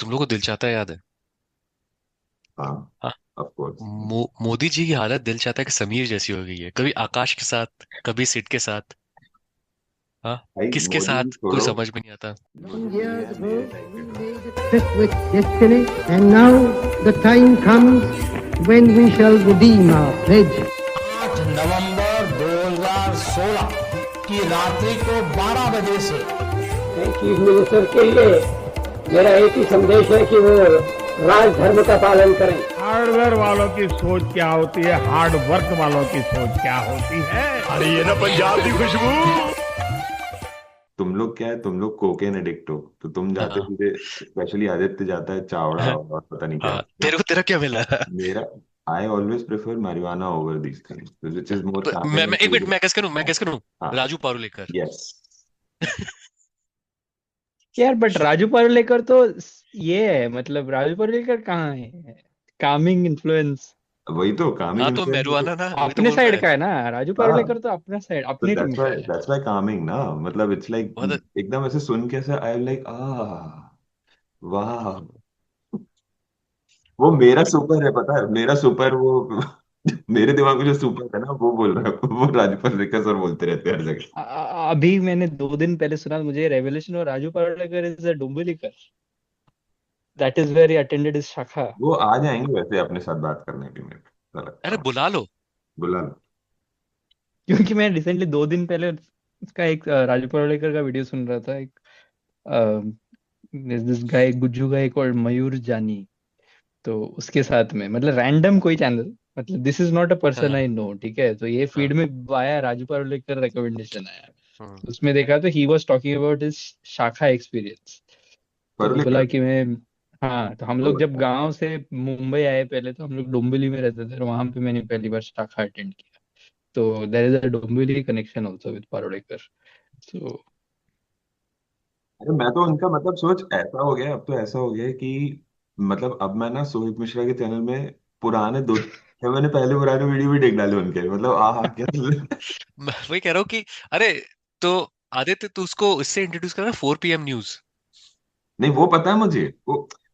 तुम लोग को दिल चाहता है याद है? हाँ, हाँ। Of course. मोदी जी की हालत दिल चाहता है कि समीर जैसी हो गई है, कभी आकाश के साथ कभी सिड के साथ। हाँ। भाई किसके मोदी जी साथ कोई छोड़ो। समझ में नहीं आता। मोदी जी Years है ago, मेरे टाइप के we तो। made a test with destiny, and now the time comes when we shall redeem our pledge. 8 नवंबर 2016 की रात्रि को 12 बजे से चीफ मिनिस्टर के लिए मेरा एक ही संदेश है कि वो राजधर्म का पालन करें। हार्डवेयर वालों की सोच क्या होती है, हार्ड वर्क वालों की सोच क्या होती है। अरे ये ना पंजाब की खुशबू। तुम लोग क्या है, तुम लोग कोकेन एडिक्ट हो, तो तुम जाते हाँ। सीधे, स्पेशली आदित्य जाता है चावड़ा और पता नहीं क्या हाँ, क्या। तेरे को क्या मिला? मेरा, I always prefer marijuana over these things which is more मैं कामिंग एक मिनट, एंड। मैं गेस करूं। हाँ। राजू पारुलेकर। यस। यार बट राजू पारुलेकर तो ये है, मतलब राजू पारुलेकर कहाँ है? कामिंग इन्फ्लुएंस वही तो कामिंग हाँ तो इन्फ्लुएंस। मैरुआना ना, वही तो अपने बोल रहा साइड है। का है ना। राजू हाँ, पारुलेकर तो अपना साइड, तो अपनी टीम का है। दैट्स व्हाई कामिंग ना, मतलब इट्स लाइक मतलब एकदम ऐसे सुन के ऐसे आई एम लाइक वाह। वो मेरा सुपर है, पता है मेरा सुपर वो मेरे दिमाग में जो सुपर है ना वो बोल रहा है, वो राजपाल रेखा सर बोलते रहते हैं हर जगह। अभी मैंने 2 दिन पहले सुना, मुझे रेवलेशन और Raju Parulekar is a Dombivlikar, that is where he attended his shakha. वो आ जाएंगे वैसे अपने साथ बात करने के, मेरे को ऐसा लगता अरे है। बुला लो। बुला लो। क्योंकि मैं रिसेंटली 2 दिन पहले उसका एक राजू पारुलेकर का वीडियो सुन रहा था। एक this guy Gujju guy called Mayur Jani, तो उसके साथ में मतलब रैंडम कोई चैनल, मतलब this is not a person हाँ। आई नो, ठीक है, तो ये हाँ। फीड में आया, राजू पारुलेकर रिकमेंडेशन आया। हम्म। उसमें देखा तो he was talking about his शाखा एक्सपीरियंस। तो वो बोला परलेकर। कि मैं, हाँ, तो हम ओ लोग जब अच्छा। गांव से मुंबई आए पहले, तो हम लोग डोंबिवली में रहते थे, और वहां पे मैंने पहली बार शाखा अटेंड किया। तो there is a Dombivli connection also with Parulekar. So अरे मैं तो उनका मतलब सोच ऐसा हो गया, अब तो ऐसा हो गया है कि मतलब अब मैं ना सोहित मिश्रा के चैनल में पुराने दो, मैंने पहले पुराने वीडियो भी देख डाले उनके, मतलब क्या मैं वही कह रहा हूँ कि अरे, तो आदित्य तू उसको इससे इंट्रोड्यूस करना, 4 PM न्यूज। नहीं वो पता है मुझे,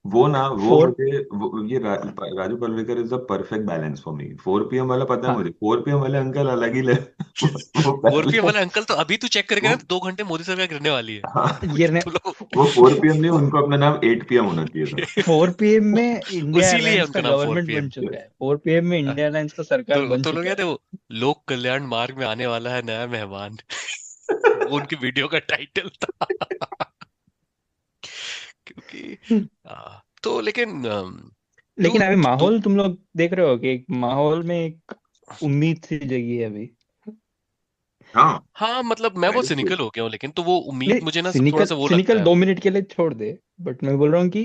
वो ना वो फोर, मुझे ये Raju Palvekar is the perfect balance for me. 4 PM वाला पता है हाँ, मुझे, 4 PM वाले अंकल अलग ही ले वो 4 PM पहले वाला अंकल तो अभी तू चेक करेगा वो ना, 2 घंटे मोदी सरकार गिरने वाली है। हाँ, गिरने। तू लोग वो 4 PM नहीं, उनको अपना नाम 8 PM होना चाहिए था। 4 PM में इंडिया उसीलिए एयरलाइंस का उनका नाम फोर गवर्नमेंट पी बन एम चुका है, 4 PM में इंडिया एयरलाइंस का सरकार बन तो लोग चुका कहते है। हैं वो लोक कल्याण मार्ग में आने वाला है नया मेहमान। वो उनकी वीडियो का टाइटल था। क्योंकि तो लेकिन तू लेकिन अभी तू माहौल तुम लोग देख रहे हो कि एक माहौल में एक उम्मीद सी जगी है अभी। हाँ, हाँ मतलब मैं दैट बहुत इज ट्रू। सिनिकल हो गया हूँ, लेकिन तो वो उम्मीद नहीं, मुझे ना थोड़ा सिनिकल सा वो लगता सिनिकल है। 2 मिनट के लिए छोड़ दे, बट मैं बोल रहा हूँ कि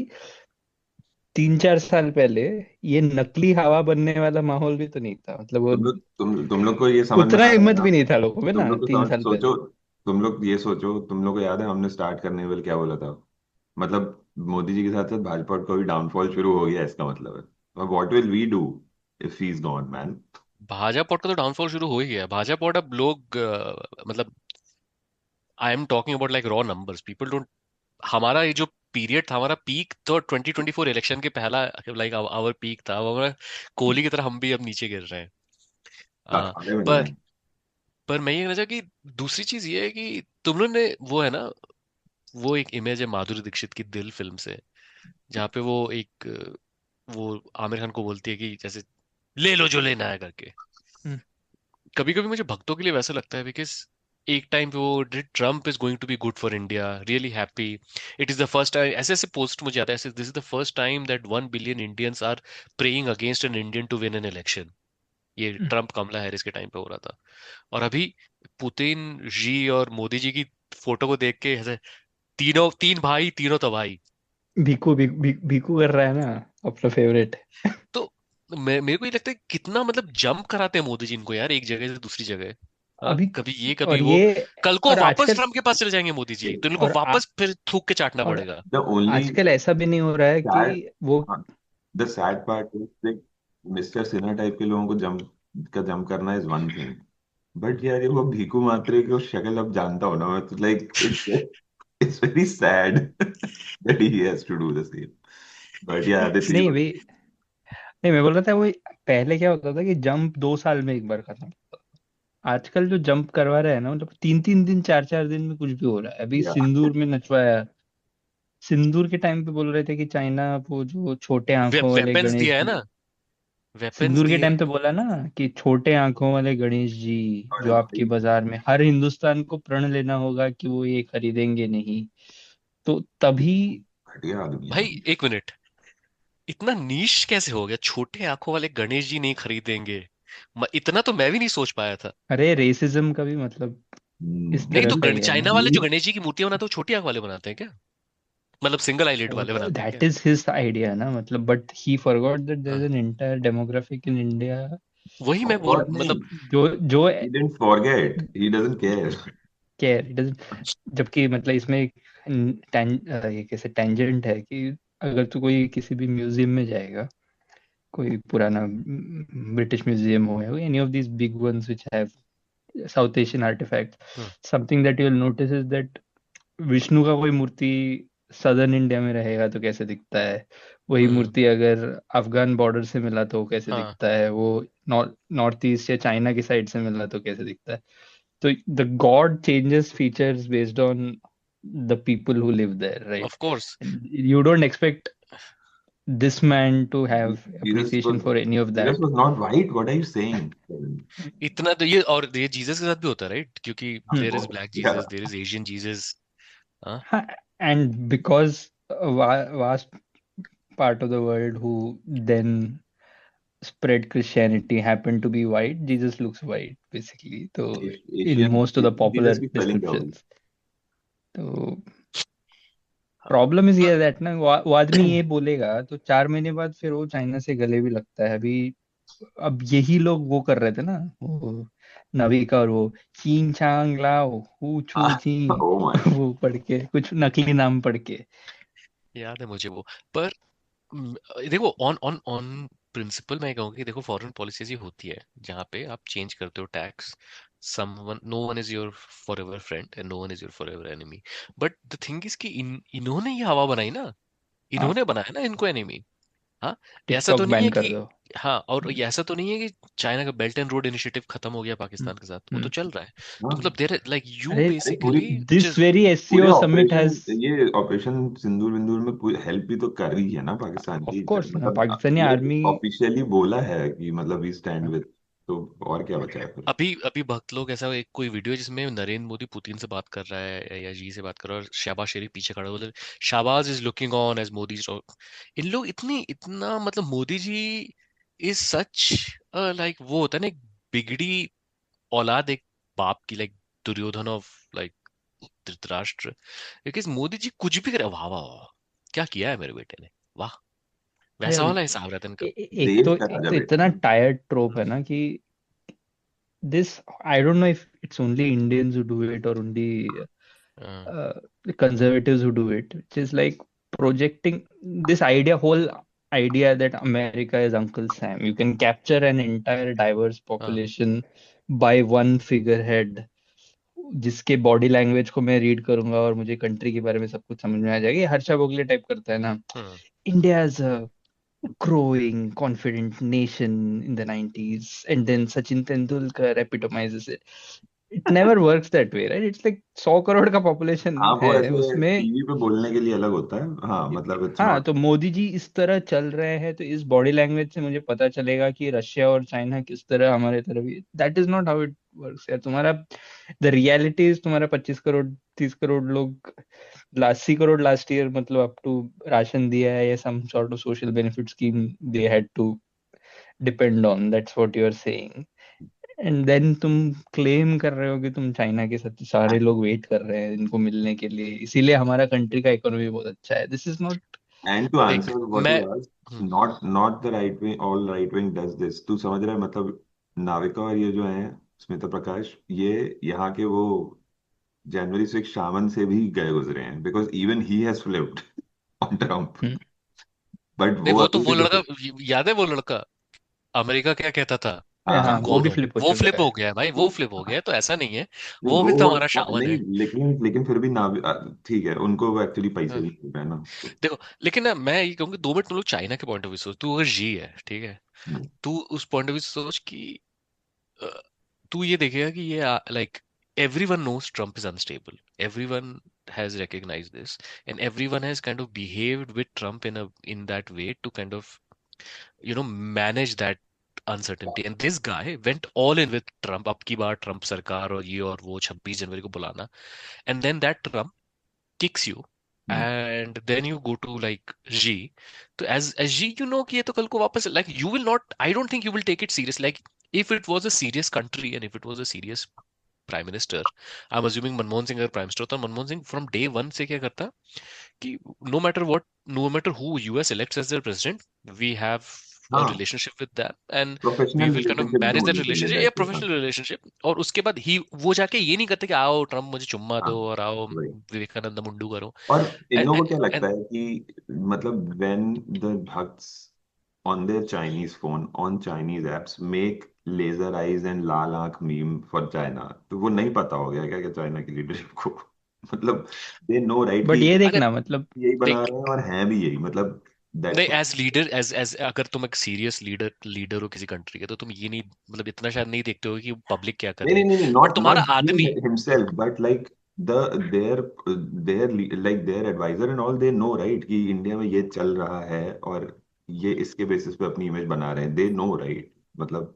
3-4 साल पहले ये नकली हवा बनने वाला माहौल भी तो नहीं था, मतलब वो तुम लोग को ये समझ में उतना आ रहा है हिम्मत ना। भी नहीं था लोगों में तुम ना लोग को तीन समझ साल सोचो, पहले। तुम लोग ये सोचो, तुम लोग को याद है हमने स्टार्ट करने वाले क्या बोला था? मतलब मोदी जी के साथ साथ भाजपा का भी डाउनफॉल शुरू हो गया, इसका मतलब है what will we do if he is gone man. Bhajpa का तो डाउनफॉल शुरू हो ही गया। भाजपा अब लोग मतलब I am talking about like raw numbers, people don't. हमारा ये जो पीरियड था, हमारा पीक तो 2024 इलेक्शन के पहला, लाइक आवर पीक था। अब हमारा कोहली की तरह हम भी अब नीचे गिर रहे हैं। आ, अखाड़े में नहीं पर है। पर मैं ये कहना चाहूँ कि दूसरी चीज ये है कि तुम लोग ने वो है ना, वो एक इमेज है माधुरी दीक्षित की दिल फिल्म से, जहाँ पे वो एक वो आमिर खान को बोलती है कि जैसे ले लो जो लेना है करके। हम्म। कभी कभी मुझे भक्तों के लिए वैसा लगता है, बिकॉज एक टाइम पे वो Trump is going to be good for India, really happy. It is the first time, ऐसे ऐसे पोस्ट मुझे आता है ऐसे, this is the first time that 1 billion Indians are praying against an Indian to win an election. ये Trump Kamala Harris के time पे हो रहा था। और अभी पुतिन जी और मोदी जी की फोटो को देख के ऐसे, तीनों तीन भाई तीनों तबाही। भीकू कर रहा है ना, अपना फेवरेट। तो मेरे को ये लगता है कितना मतलब जंप कराते हैं मोदी जी इनको यार, एक जगह से दूसरी जगह। हाँ, अभी कभी ये कभी और वो। ये कल को और वापस आजकल ट्रम्प के पास चले जाएंगे मोदी जी, तो इनको और वापस फिर थूक के चाटना और पड़ेगा। द ओनली आजकल ऐसा भी नहीं हो रहा है कि सैड वो the sad part is mister Sinha type के लोगों को जम करना इज वन थिंग, बट यार ये वो भीखू मात्रे की शक्ल अब जानता हो ना मैं, तो like it's very sad that he has to do the same. But yeah, the नहीं same. वे नहीं, मैं बोल रहा था वो पहले क्या होता था कि जंप 2 साल में एक बार खत्म होता था। आजकल जो जंप करवा रहे हैं ना, मतलब 3-3 दिन 4-4 दिन में कुछ भी हो रहा है। अभी Yeah. सिंदूर में नचवाया, सिंदूर के टाइम पे बोल रहे थे कि चाइना वो जो छोटे आंखों वाले वेपन्स गणेश दिया है जी, ना, वेपन्स सिंदूर के दिए। टाइम पे बोला ना कि छोटे आंखों वाले गणेश जी और जो आपकी भाई बाजार में, हर हिंदुस्तान को प्रण लेना होगा कि वो ये खरीदेंगे नहीं। तो तभी घटिया आदमी है भाई भाई। एक मिनट, इतना नीश कैसे हो गया, छोटे आंखों वाले गणेश जी नहीं खरीदेंगे? इतना तो मैं भी नहीं सोच पाया था। अरे रेसिज्म का भी मतलब इस नहीं तरह तो का ही है चाइना ना। वाले जो ये गणेश जी की मूर्तियां बनाते हैं वो छोटी आंख वाले बनाते हैं क्या? मतलब सिंगल आईलिड वाले बनाते हैं दैट क्या? इज हिज आइडिया ना, मतलब but he forgot that there is हाँ, an entire demographic in India वही मैं बोल और नहीं, मतलब। जो जो he didn't forget, he doesn't care. Care it doesn't. जबकि मतलब इसमें एक ये कैसे टेंजेंट है कि अगर तू कोई किसी भी म्यूजियम में जाएगा, कोई पुराना ब्रिटिश म्यूजियम हो या any of these big ones which have South Asian artefacts, hmm, something that you will notice is that Vishnu का कोई मूर्ति सदर्न इंडिया में रहेगा तो कैसे दिखता है, वही हम्म, मूर्ति अगर अफगान बॉर्डर से मिला तो कैसे हाँ, दिखता है, वो नॉर्थ ईस्ट या चाइना की साइड से मिला तो कैसे दिखता है। So the god changes features based on the people who live there, right? Of course. And you don't expect this man to have Jesus appreciation was for any of Jesus that. was not white. What are you saying? इतना तो ये, और ये Jesus के साथ भी होता है राइट, क्योंकि Hmm. There is black Yeah. Jesus, there is Asian Jesus. हाँ, And because a vast part of the world who then spread Christianity happened to be white, Jesus looks white basically. So in Asian most of the popular Jesus की spelling क्या होगी? descriptions. तो problem is ये that ना वो आदमी ये बोलेगा तो 4 महीने बाद फिर वो चाइना से गले भी लगता है। अभी अब यही लोग वो कर रहे थे ना, वो नविका और वो चीन चांग लाओ हु छू ची Oh my God. वो पढ़ के कुछ नकली नाम पढ़ के। याद है मुझे वो। पर म, देखो ऑन ऑन ऑन प्रिंसिपल मैं कहूँगा कि देखो फॉरेन पॉलिसी ऐसी होती है जहाँ पे आप चेंज करते हो tax, someone, no one is your forever friend and no one is your forever enemy. But the thing is कि इन्होंने ये हवा बनाई ना, हाँ, इन्होंने बनाया ना इनको एनिमी। हाँ, ऐसा टिकटॉक तो नहीं बैन है कर कि, दो। हाँ, और ये ऐसा तो नहीं है कि चाइना का बेल्ट एंड रोड इनिशिएटिव खत्म हो गया पाकिस्तान के साथ, वो तो हम्म। चल रहा है। तो हाँ, मतलब देर लाइक यू अरे अरे पूरी बेसिकली दिस जस्ट, वेरी पूरे एससीओ समिट ऑपरेशन हैज, ये ऑपरेशन सिंदूर विंदूर में पूरी हेल्प भी तो कर रही है ना पाकिस्तान ऑफ की। कोर्स ना, मतलब पाकिस्तानी ये आर्मी। ऑफिशियली बोला है कि मतलब वी स्टैंड विद, तो और क्या बचा है फिर? अभी अभी भक्त लोग ऐसा एक कोई वीडियो जिसमें नरेंद्र मोदी पुतिन से बात कर रहा है या जी से बात कर रहा है और शहबाज शरीफ पीछे खड़ा है, बोले Shahbaz is looking on as Modi. इन लोग इतनी इतना मतलब Modi ji is such like, वो होता है ना एक बिगड़ी औलाद एक बाप की, like Duryodhan of like Dhritarashtra. Because Modi ji कुछ भी करे, वाह वाह वाह, क्या किया है मेरे बेटे ने, वाह, अरे वैसा अब वाला हिसाब रहता है इनका। देश का एक राजा तो बेटा इतना है। टायर्ड ट्रोप है ना कि this, I don't know if it's only Indians who do it or only हाँ, the conservatives who do it, which is like projecting this idea, whole idea that America is Uncle Sam. You can capture an entire diverse हाँ, population by one figurehead, जिसके body language को मैं read करूंगा और मुझे country के बारे में सब कुछ समझ में आ जाएगा। ये हर्षा भोगले टाइप करता है ना, हाँ, India is growing confident nation in the 90s, and then Sachin Tendulkar epitomizes it. It never works that way, right? It's like 100 crore का पॉपुलेशन हाँ, है वो ऐसे उसमें। टीवी पे बोलने के लिए अलग होता है। हाँ, मतलब इट्स हाँ, नॉट। तो मोदी जी इस तरह चल रहे हैं तो इस बॉडी लैंग्वेज से मुझे पता चलेगा कि रशिया और चाइना किस तरह हमारे तरफ। That is not how it works यार। तुम्हारा द रियलिटी इज तुम्हारा 25 करोड़ 30 करोड़ लोग, 80 करोड़ लास्ट ईयर मतलब अप टू राशन दिया है या some sort of social benefit scheme they had to depend on, that's what you are saying. And then तुम claim कर रहे हो कि तुम चाइना के साथ सारे लोग वेट कर रहे हैं इनको मिलने के लिए, इसीलिए हमारा कंट्री का इकोनॉमी बहुत अच्छा है। This is not. And to देख आंसर व्हाट मैं, you asked, not not the right wing, all right wing does this, तू समझ रहा है? मतलब नाविका और ये जो है स्मिता प्रकाश, ये यहाँ के वो जनवरी 6 शामन से भी गए गुजरे हैं, because even he has flipped on Trump. But नहीं वो वो तो अभी वो भी लड़का, याद है वो लड़का अमेरिका क्या कहता था, हाँ हाँ हाँ तुम वो भी कौन हो? फ्लिप हो वो चुका फ्लिप है। हो गया है भाई, वो फ्लिप हो गया है, तो ऐसा नहीं है। नहीं वो भी तो वो हमारा शावन नहीं, है। लेकिन फिर भी ना ठीक है, उनको वो एक्चुअली पैसे हाँ, भी मिल रहे हैं ना तो। देखो, लेकिन ना मैं ये कहूंगी 2 मिनट तुम लोग चाइना के पॉइंट ऑफ व्यू सोच, तू अगर जी है ठीक है, हम्म, तू उस पॉइंट ऑफ व्यू से सोच कि अ, तू ये देखेगा कि ये like everyone knows Trump is unstable. Everyone has recognized this, and everyone has kind of behaved with Trump in that way to kind of manage that uncertainty. And this guy went all in with Trump. अब की बार Trump सरकार और ये और वो 26 जनवरी को बुलाना, and then that Trump kicks you, hmm, and then you go to like Xi. So as Xi, you know कि ये तो कल को वापस like you will not. I don't think you will take it serious. Like if it was a serious country and if it was a serious prime minister, I am assuming Manmohan Singh अगर prime minister होता, Manmohan Singh from day one से क्या करता कि no matter what, no matter who US elects as their president, we have a हाँ, relationship with them and we professional will kind of relationship manage that होनी चाहिए relationship, या that's it. हाँ professional relationship. और उसके बाद ही वो जाके ये नहीं करते कि आओ ट्रम्प मुझे चुम्मा हाँ, दो और आओ वही। विवेकानंद मुंडू करो। और इन लोगों को क्या एंड लगता है कि मतलब when the bhakts on their Chinese phone on Chinese apps make laser eyes and लाल आंख मीम फॉर चाइना, तो वो नहीं पता हो गया क्या क्या चाइना की लीडरशिप को मतलब दे नो राइट कि बट ये अगर देखना मतलब यही बना देख, रहे हैं और हैं भी यही, मतलब नहीं दैट्स एज लीडर, एज अगर तुम एक सीरियस लीडर हो किसी कंट्री के, तो तुम ये नहीं मतलब इतना शायद नहीं देखते हो कि पब्लिक क्या कर नहीं रही नहीं है, नहीं नहीं, बट नॉट तुम्हारा नॉट आदमी। Himself but like the their their advisor and all, they know right कि इंडिया में ये चल रहा है और ये इसके बेसिस पे अपनी इमेज बना रहे हैं, दे नो राइट मतलब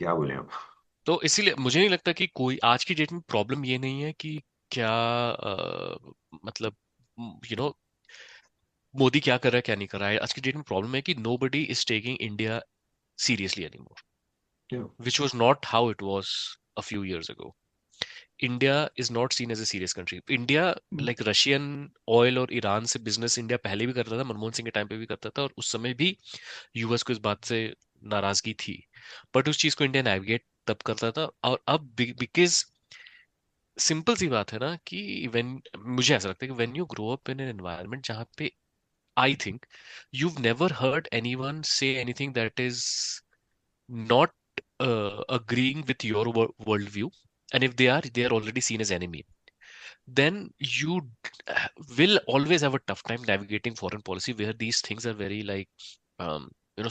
क्या बोले आप। तो इसीलिए मुझे नहीं लगता कि कोई आज की डेट में प्रॉब्लम ये नहीं है कि क्या मतलब मोदी क्या कर रहा है क्या नहीं कर रहा है। आज की डेट में प्रॉब्लम है कि nobody is taking India seriously any more, क्या which was not how it was a few years ago. India is not seen as a serious country. India like Russian oil और ईरान से business India पहले भी करता था, मनमोहन सिंह के time पे भी करता था, और उस समय भी यूएस को इस बात से नाराजगी थी, बट उस चीज को इंडिया नेविगेट तब करता था। और अब बिकॉज सिंपल सी बात है ना कि व्हेन, मुझे ऐसा लगता है कि when you grow up in an environment जहाँ पे I think you've never heard anyone say anything that is not agreeing with your worldview, and if they are already seen as enemy, then you will always have a tough time navigating foreign policy where these things are very like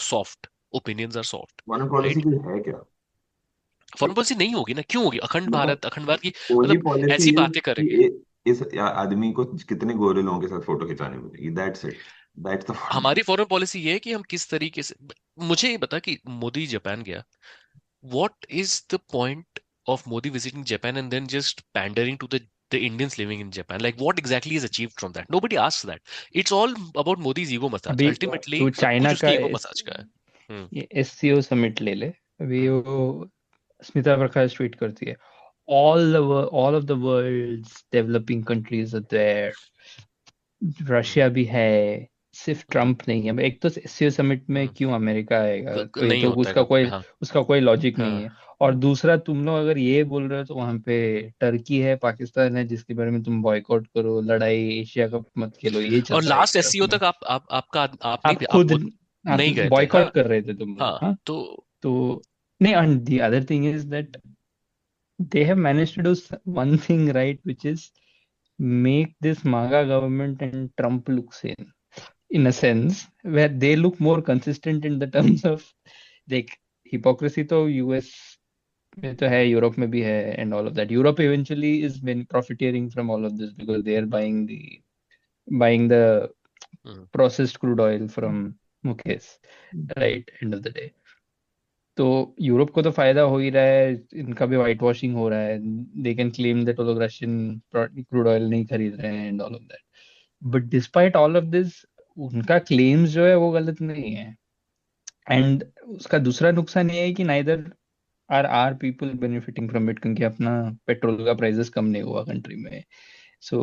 soft, opinions are soft, foreign policy right? भी है क्या? Foreign policy नहीं होगी ना, क्यों होगी? मतलब अखंड भारत की ओनली मतलब पॉलिसी ऐसी इज बातें कि करेंगे। इस आदमी को कितने गोरे लोगों के साथ फोटो खिंचाने मिलेगी, that's it, that's the foreign. हमारी फॉरेन पॉलिसी ये है कि हम किस तरीके से, मुझे ये बता कि मोदी जापान गया, what is the point of Modi visiting Japan and then just pandering to the Indians living in Japan? Like, what exactly is achieved from that? Nobody asks that. It's all about Modi's ego massage. अभी Ultimately, तू सब China कुछ का उसके ego massage का है। हम्म। ये SCO summit ले ले। अभी हम्म। वो स्मिता प्रकाश ट्वीट करती है, all of the world's developing countries are there, hmm. Russia भी है, सिर्फ हम्म। ट्रम्प नहीं है। अब एक तो एससीओ समिट में हम्म। क्यों अमेरिका आएगा, तो ये नहीं तो होता है कभी, हाँ। उसका कोई लॉजिक नहीं हाँ। है। और दूसरा, तुम लोग अगर ये बोल रहे हो तो वहां पे टर्की है, पाकिस्तान है, जिसके बारे में तुम बॉयकॉट करो, लड़ाई एशिया कप मत खेलो, ये चल और रहा है एक लास्ट तरफ एससीओ में। तक आप नहीं आप थे, आप खुद वो आप नहीं गए थे, हाँ। बॉयकॉट कर रहे थे तुम लोग, हाँ हाँ। तो तो नहीं, and the other thing is that they have managed to do one thing right, which is make this MAGA government and Trump look sane in a sense, where they look more consistent in the terms of like hypocrisy तो US में तो है, Europe में भी है, and all of that. Europe eventually is been profiteering from all of this because they are buying the hmm. processed crude oil from Mukesh, right? End of the day. तो Europe को तो फायदा हो ही रहा है, इनका भी वाइट वॉशिंग हो रहा है। दे कैन क्लेम दैट वो लोग रशियन क्रूड ऑयल नहीं खरीद रहे हैं and all of that, but despite all of this उनका क्लेम्स जो है वो गलत नहीं है। एंड उसका दूसरा नुकसान ये है कि neither are people benefiting from it, क्योंकि अपना पेट्रोल का प्राइसेस कम नहीं हुआ कंट्री में। सो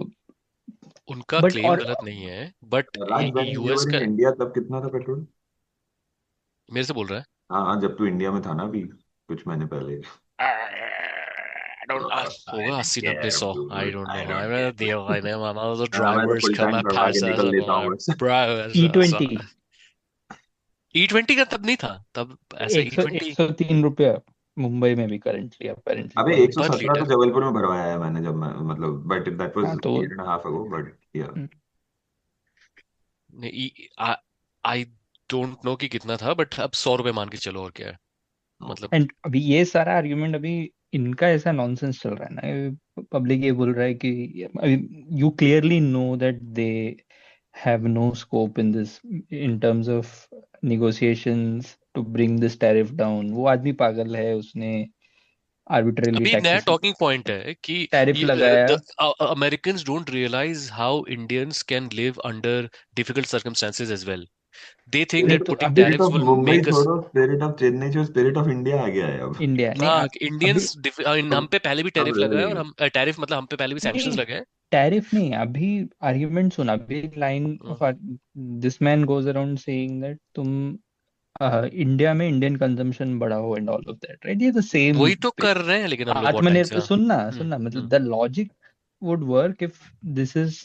उनका बट क्लेम और गलत नहीं है, but Raj when you US were in का, इंडिया तब कितना था पेट्रोल? मेरे से बोल रहा है। हाँ हाँ, जब तू इंडिया में था ना अभी कुछ महीने पहले। आई होगा don't 80 90 100, care I dude, don't know, I I don't mean, care. deal, I know, another मैं तो drivers full come tank and भरवा के pass us निकल and लेता हूँ बस। bro, E20 E20 का तब नहीं था, तब ऐसा एक सौ E20 103 रुपया मुंबई में भी करंटली अपेरेंटली अबे पर 117 तो लीटर। जबलपुर में भरवाया है मैंने, जब मैं मतलब, बट दैट वाज हाँ तो year and half ago, but या आई डोंट नो कि कितना था, बट अब 100 रुपए मान के चलो, और क्या है मतलब। एंड अभी ये सारा आर्ग्यूमेंट अभी इनका ऐसा नॉनसेंस चल रहा है ना, पब्लिक ये बोल रहा है कि अभी you clearly know that they have no scope in this in terms of negotiations to bring this tariff down. वो आदमी पागल है, उसने arbitrarily अभी नया taxes टॉकिंग पॉइंट है कि टैरिफ लगाया। The Americans don't realize how Indians can live under difficult circumstances as well. They think नहीं that तो putting अभी spirit tariffs of will Mumbai make us, छोड़ो, स्पिरिट ऑफ चेन्नई छोड़ो, स्पिरिट ऑफ इंडिया आ गया है अब। इंडिया नहीं हाँ अभी इंडियंस, हम पे पहले भी अब टैरिफ लगा है, और रेलिंग। हम टैरिफ मतलब हम पे पहले भी सैंक्शंस नहीं लगे हैं। टैरिफ नहीं अभी आर्ग्यूमेंट सुना अभी line hmm, of this man goes around saying that तुम इंडिया में इंडियन कंजम्पशन बढ़ाओ and all of that right ये द सेम वही तो कर रहे हैं लेकिन हम लोग बहुत टाइम से। आत्मनिर्भर हाँ। सुनना हम्म, सुनना मतलब hmm, the logic would work if this is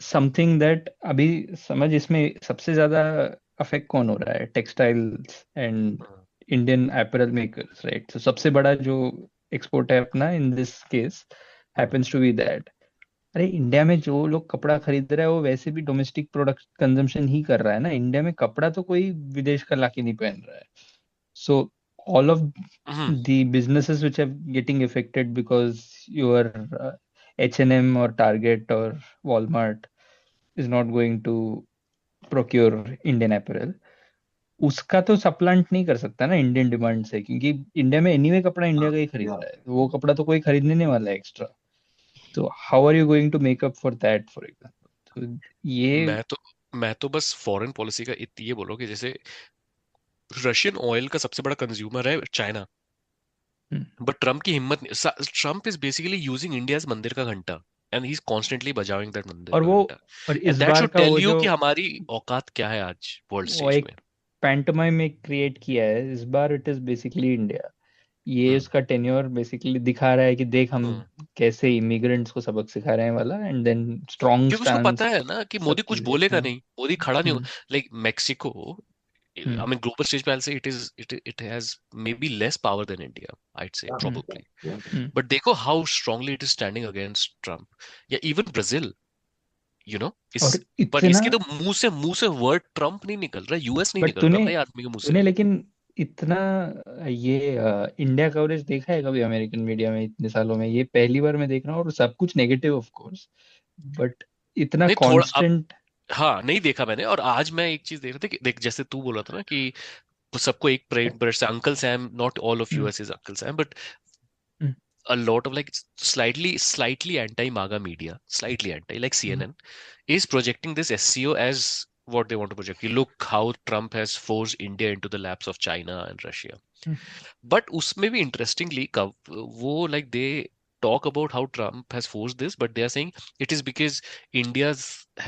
something that अभी समझ इसमें सबसे ज्यादा अफेक्ट कौन हो रहा है textiles and hmm. Indian apparel makers right तो सबसे बड़ा जो एक्सपोर्ट है अपना in this case hmm. Happens to be that अरे इंडिया में जो लोग कपड़ा खरीद रहा है वो वैसे भी डोमेस्टिक प्रोडक्ट कंजम्पशन ही कर रहा है ना इंडिया में कपड़ा तो कोई विदेश का लाके नहीं पहन रहा है सो all of hmm. the businesses which are getting affected because your H&M or Target or Walmart is not going to procure Indian apparel उसका तो सप्लांट नहीं कर सकता ना इंडियन डिमांड से क्योंकि इंडिया में एनीवे कपड़ा इंडिया का ही खरीद या रहा है वो कपड़ा तो कोई खरीदने नहीं वाला है एक्स्ट्रा तो how are you going to make up for that for example तो ये मैं तो मैं तो बस फॉरेन पॉलिसी का ये बोलो कि जैसे रशियन ऑयल का सबसे बड़ा कंज्यूमर है चाइना, हम्म, बट ट्रम्प की हिम्मत नहीं। Trump is basically using India's मंदिर का घंटा, एंड ही इज कॉन्स्टेंटली बजाविंग दैट मंदिर और का वो घंटा। और एंड इस दैट बार शुड का टेल वो यू जो कि हमारी औकात क्या है आज वर्ल्ड वो स्टेज एक में। पैंटोमाइम एक क्रिएट किया है इस बार इट इज बेसिकली इंडिया ये हम्म। उसका टेन्योर बेसिकली दिखा रहा है कि देख हम हम्म। कैसे इमिग्रेंट्स को सबक सिखा रहे हैं वाला एंड देन स्ट्रॉन्ग क्योंकि उसको पता स्टैंस है ना कि मोदी सब कुछ चीजें बोलेगा हाँ नहीं, मोदी खड़ा नहीं हो। Hmm like Mexico, hmm I mean, global stage पे I'll say it has maybe less power than India, I'd say hmm probably. Hmm. But देखो how strongly it is standing against Trump. या even Brazil, इस और पर इतना इसके तो मुंह से वर्ड ट्रम्प नहीं निकल रहा, यूएस नहीं बट निकल रहा तूने भाई आदमी के मुंह से। तूने लेकिन इतना ये इंडिया कवरेज देखा है कभी अमेरिकन मीडिया में इतने सालों में ये पहली बार मैं देख रहा हूँ और सब कुछ नेगेटिव ऑफ कोर्स बट इतना नहीं थोड़ा अब, कांस्टेंट हाँ नहीं देखा मैंने। और आज मैं एक चीज देख रहा था कि देख, जैसे तू बोला था ना कि सबको एक ब्रश से uncle Sam, not all of US is uncle Sam, but a lot of like slightly anti MAGA media, slightly anti, like CNN, is projecting this SCO as what they want to project. You look how Trump has forced India into the laps of China and Russia. But usme bhi interestingly, wo like they talk about how Trump has forced this, but they are saying it is because India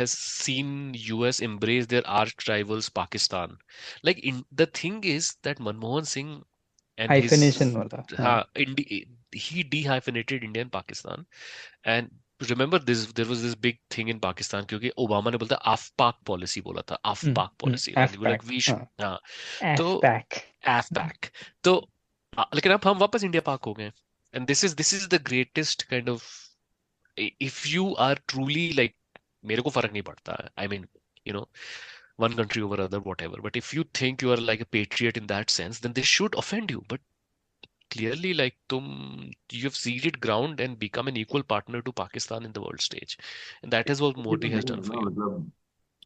has seen US embrace their arch rivals Pakistan. Like the thing is that Manmohan Singh and हाइफेनेशन his वाला हाँ he dehyphenated India and Pakistan. And remember this, there was this big thing in Pakistan क्योंकि Obama ने बोलता AFPAK policy बोला था, AFPAK policy, and they were like एफपैक we should, हाँ हाँ तो एफपैक AFPAK तो लेकिन अब हम वापस इंडिया पाक हो गए। and this is the greatest kind of, if you are truly like, मेरे को फर्क नहीं पड़ता, I mean, you know, one country over other, whatever, but if you think you are like a patriot in that sense, then this should offend you. But clearly, like you have ceded ground and become an equal partner to Pakistan in the world stage, and that is what ये Modi तो has नहीं done है for ना you. मतलब,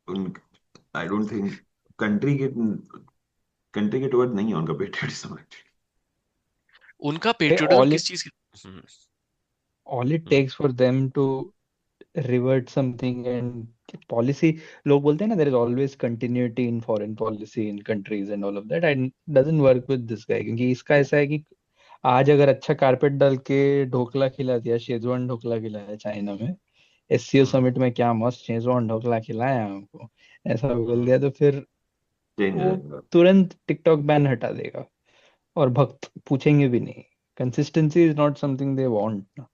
उन I don't think country के country के toward नहीं है उनका पेट्रियटिज्म एक्चुअली। उनका पेट्रियोटिज्म ऑल किस चीज की? हम्म। all it hmm. takes for them to revert something and policy लोग बोलते हैं ना there is always continuity in foreign policy in countries and all of that and doesn't work with this guy क्योंकि इसका ऐसा है कि आज अगर अच्छा कारपेट डाल के ढोकला खिला दिया शेजवान ढोकला खिलाया चाइना में एससीओ हम्म। समिट में क्या मस्त शेजवान ढोकला खिलाया हमको ऐसा बोल हम्म। दिया तो फिर चेंज हो वो जाएगा। तुरंत टिकटॉक बैन हटा देगा और भक्त पूछेंगे भी नहीं consistency is not something they want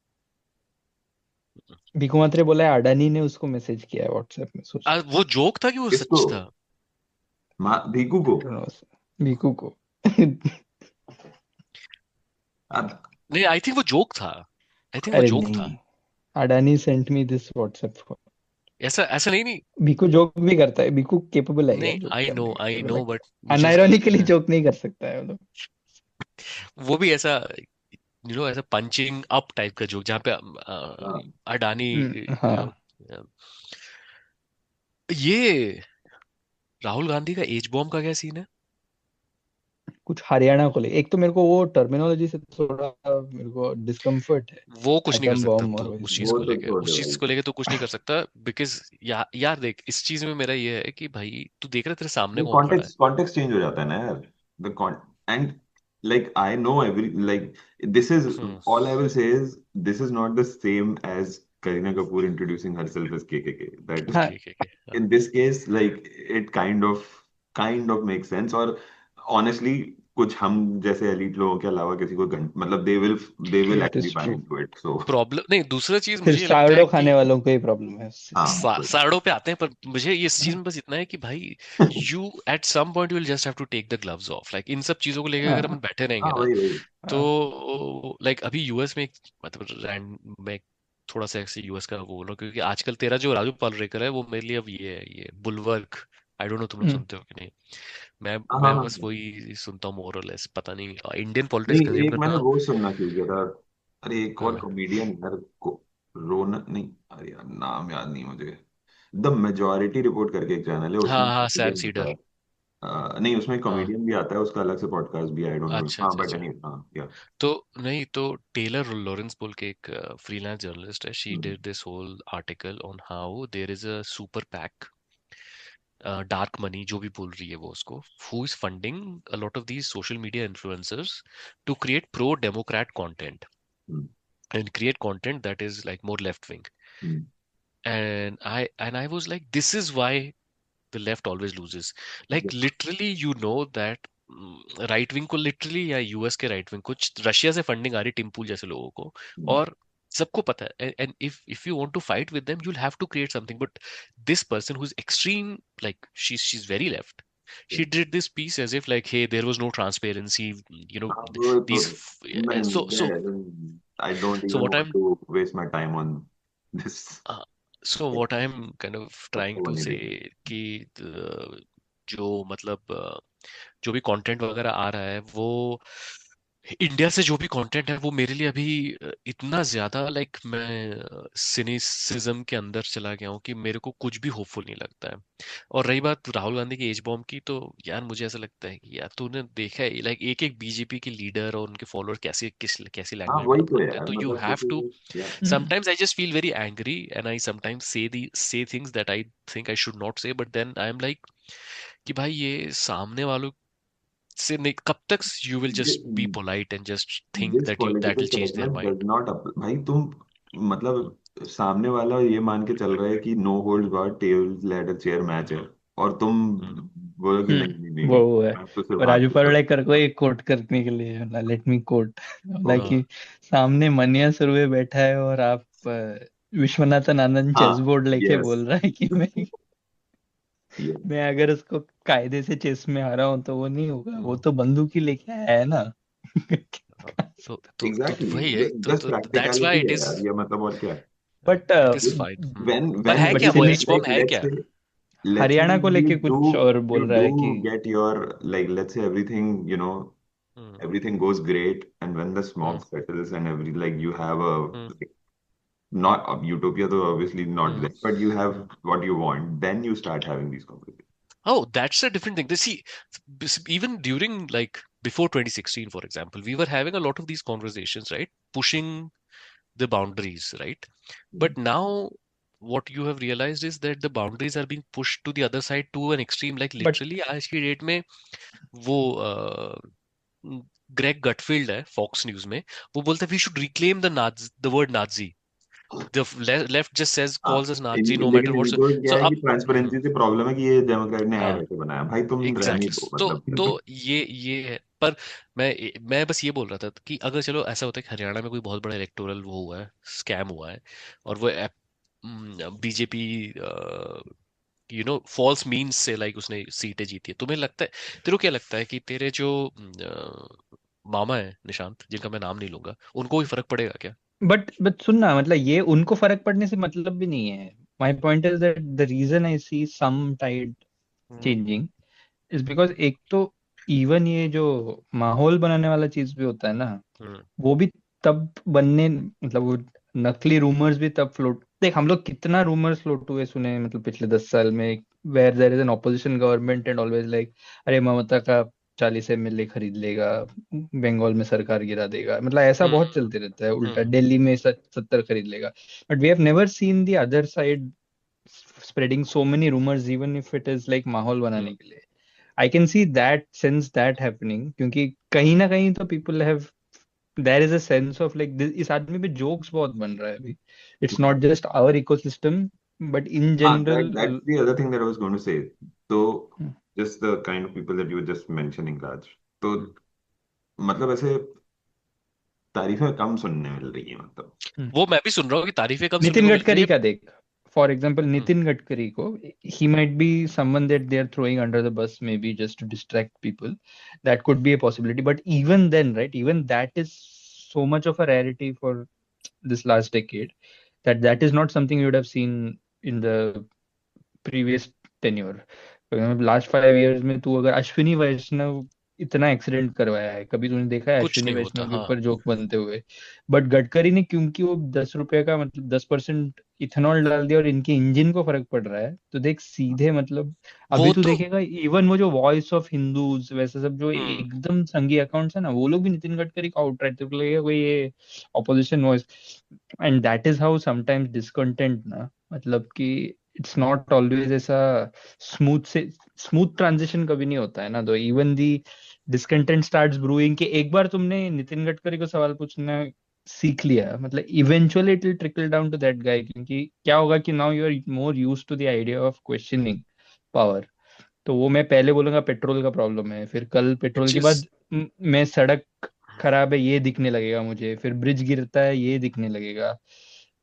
Bhiku Mhatre बोला है अडानी ने उसको मैसेज किया है व्हाट्सएप में सोच वो जोक था कि वो किसको? सच था? भीकू को। I don't know, मीकू को। अब नहीं, आई थिंक वो जोक था, आई थिंक वो अरे जोक था। नहीं, Adani sent me this WhatsApp. ऐसा ऐसा नहीं नहीं बीकू जोक भी करता है, बीकू केपेबल है नहीं, यार जोक करने का, आई मेरे को नो, लगता बट है मुझे ऐसा लगता अनआयरॉनिकली है जोक नहीं कर सकता है वो लोग। वो भी ऐसा, ऐसा पंचिंग अप टाइप का जोक, जहाँ पे हाँ अडानी, यू नो हाँ, ये राहुल गांधी का एज बॉम्ब का क्या सीन है? कुछ हरियाणा को ले, एक तो मेरे को वो टर्मिनोलॉजी से थोड़ा मेरे को डिस्कम्फर्ट है, वो कुछ नहीं कर एटम सकता बॉम्ब तो और वैसे उस चीज वो को तो लेके, छोड़ दे भाई तू। तो कुछ नहीं कर सकता, बिकॉज यार देख, इस चीज में मेरा ये है कि भाई तू देख रहा है तेरे सामने वो कौन खड़ा है। कॉन्टेक्स्ट कॉन्टेक्स्ट चेंज हो जाता है ना यार। The con and like I know every like this is hmm. All I will say is this is not the same as Kareena Kapoor introducing herself as K K K that हाँ। ठीक है। in this case like it kind of makes sense और honestly कुछ हम जैसे elite लोगों के अलावा किसी को मतलब they will that actually is buy true. into it so problem नहीं, दूसरा चीज सिर्फ मुझे ये लगता है सावड़ो कि खाने वालों को ही प्रॉब्लम है उससे। हाँ साड़ों पे आते हैं, पर मुझे ये इस चीज में बस इतना है कि भाई you at some point you will just have to take the gloves off, like in सब चीजों को लेकर अगर हाँ अपन बैठे रहेंगे हाँ ना, वही वही हाँ। तो लाइक अभी यूएस में मतलब मैं थोड़ा सा ऐसे यूएस का वो बोल रहा हूँ, क्योंकि आजकल तेरा जो राजू पालरेकर है वो मेरे लिए अब ये है, ये बुलवर्क। आई डोंट नो तुम लोग हम्म। सुनते हो कि नहीं। मैं हाँ हाँ मैं हाँ बस वही सुनता हूँ मोर और लेस, पता नहीं इंडियन पॉलिटिक्स नहीं कंज्यूम एक मैंने करना। वो सुनना शुरू किया था। अरे एक और हाँ कॉमेडियन यार को रोना नहीं अरे यार नाम याद नहीं मुझे। द मेजोरिटी रिपोर्ट करके एक चैनल है उसमें हाँ सैम comedian आता सीडर। है। नहीं उसमें हाँ, कॉमेडियन भी आता है उसका अलग से पॉडकास्ट भी आई डोंट नो हाँ बट अच्छा। एनी हाँ या तो नहीं, तो टेलर लॉरेंस बोल के एक फ्रीलांस जर्नलिस्ट है, she did this whole article on how there is a super PAC, dark money जो भी बोल रही है वो उसको, who is funding a lot of these social media influencers to create pro democrat content and create content that is like more left wing. And I was like, this is why the left always loses. Like literally, you know that right wing को literally, या US के right wing कुछ Russia से funding आ रही, Tim pool जैसे लोगों को, और सबको पता है, and if you want to fight with them you will have to create something, but this person who is extreme, like she's very left, she did this piece as if like, hey, there was no transparency, you know, हाँ वो तो these मैं so so I don't so even what want I'm to waste my time on this so what I'm kind of trying वो to नहीं say देखना कि जो मतलब जो भी कंटेंट वगैरह आ रहा है वो इंडिया से, जो भी कंटेंट है वो मेरे लिए अभी इतना ज्यादा, लाइक मैं सिनिसिज्म के अंदर चला गया हूँ कि मेरे को कुछ भी होपफुल नहीं लगता है। और रही बात राहुल गांधी की एज बॉम्ब की, तो यार मुझे ऐसा लगता है कि यार तूने देखा है लाइक एक एक बीजेपी के लीडर और उनके फॉलोअर कैसी हाँ लैंग्वेज में वही बात तो करते हैं, यार तो यू मतलब have this to, is- yeah. हम्म। sometimes I just feel very angry and I sometimes say things that I think I should not say, but then I am like कि भाई ये सामने वालों से नहीं, कब तक you will just be polite and just think this that that political will change their correctness does mind. Not भाई तुम मतलब सामने वाला ये मान के चल रहा है कि no hold barred table ladder chair match है और तुम हम्म, बोलो कि नहीं नहीं नहीं नहीं वो है। मैं तो सिर्फ हाथ राजू से परुलेकर को एक कोट करने के लिए, लेट मी कोट, बोलो। कि सामने मनिया सुरवे बैठा है और आप विश्वनाथन आनंद चेस हाँ बोर्ड लेके यस बोल रहा है कि मैं यस मैं अगर उसको कायदे से चेस में हारा हूं तो वो नहीं होगा, वो हम्म, तो बंदूक ही लेके आया है ना। हाँ, तो एग्जैक्टली वही है, just that's why practicality it है is, यार ये मतलब और क्या है बट it is fine. पर when है बट क्या वो like एज बॉम्ब like है क्या? let's say हरियाणा को you लेके do कुछ और you बोल रहा do है कि get your like let's say everything hmm everything goes great and when the hmm smoke settles and every like you have a hmm like, not utopia though obviously not hmm there but you have hmm. what you want then you start having these conversations Oh, that's a different thing. They see, even during like before 2016, for example, we were having a lot of these conversations, right? Pushing the boundaries, right? But now what you have realized is that the boundaries are being pushed to the other side to an extreme. Like but literally आज की date में वो Greg गटफील्ड है fox news में, वो बोलता है we should reclaim the word Nazi, the left just says हाँ calls us Nazi no matter लेकिन व्हाट, इनको क्या सो है कि अब ट्रांसपेरेंसी से प्रॉब्लम है कि ये डेमोक्रेट ने ऐड हाँ ऐसे बनाया भाई तुम रहने एग्जैक्टली दो तो मतलब ये है, पर मैं बस ये बोल रहा था कि अगर चलो ऐसा होता है कि हरियाणा में कोई बहुत बड़ा इलेक्टोरल वो हुआ है, स्कैम हुआ है, और वो बीजेपी फॉल्स मीन्स से लाइक उसने सीटें जीती है। तुम्हें लगता है, तेरे को क्या लगता है कि तेरे जो मामा है निशांत, जिनका मैं नाम नहीं लूंगा, उनको भी फर्क पड़ेगा क्या? बट सुनना, मतलब ये उनको फर्क पड़ने से मतलब भी नहीं है। My point is that the reason I see some tide hmm. Changing is because एक तो इवन ये जो माहौल बनाने वाला चीज भी होता है ना, हम्म। वो भी तब बनने, मतलब वो नकली रूमर्स भी तब फ्लोट, देख हम लोग कितना रूमर्स फ्लोट हुए सुने मतलब पिछले 10 साल में, where there is an opposition government and always like अरे ममता का 40 MLA खरीद लेगा, बंगाल में सरकार गिरा देगा, मतलब ऐसा हम्म। बहुत चलते रहता है। उल्टा हम्म। दिल्ली में 70 खरीद लेगा। But we have never seen the other side spreading so many rumours even if it is like माहौल हम्म। बनाने के लिए। I can see that sense that happening, क्योंकि कहीं ना कहीं तो people have, there is a sense of like इस आदमी पे जोक्स बहुत बन रहा है अभी। It's not just our ecosystem but in हाँ, that's general. the other thing that I was going to say. तो just the kind of people that you were just mentioning, Raj. तो मतलब ऐसे तारीफें कम सुनने मिल रही है मतलब। वो मैं भी सुन रहा हूँ कि तारीफें कम सुनने नितिन को मिल रही गडकरी है। का देख, फॉर एग्जाम्पल हम्म। नितिन गडकरी को, he might be someone that they are throwing under the bus maybe just to distract people. That could be a possibility, but even then, right, even that is so much of a rarity for this last decade that that is not something you would have seen in the previous tenure. Last 5 years में तू अगर अश्विनी वैष्णव इतना accident करवाया है, कभी तूने देखा है कुछ अश्विनी नहीं होता, वैष्णव के हाँ। ऊपर जोक बनते हुए? बट गडकरी ने, क्योंकि वो 10 रुपए का मतलब 10% इथेनॉल डाल दिया और इनके इंजन को फर्क पड़ रहा है, तो देख सीधे मतलब वो अभी तू तो देखेगा इवन वो जो वॉइस ऑफ हिंदूज वैसे सब जो हम्म। एकदम संघी अकाउंट्स है ना, वो लोग भी नितिन गडकरी को आउटराइट तो लगेगा कोई ये opposition voice. And that is how sometimes discontent ना, मतलब कि इट्स नॉट ऑलवेज ऐसा स्मूथ से स्मूथ ट्रांजिशन कभी नहीं होता है ना, तो even the discontent starts brewing कि एक बार तुमने नितिन गडकरी को सवाल पूछना सीख लिया, मतलब eventually it will trickle down to that guy, क्योंकि क्या होगा कि now you are more used to the idea of questioning power. तो वो मैं पहले बोलूंगा पेट्रोल का प्रॉब्लम है, फिर कल पेट्रोल विच के इज बाद मैं सड़क खराब है ये दिखने लगेगा मुझे, फिर ब्रिज गिरता है ये दिखने लगेगा।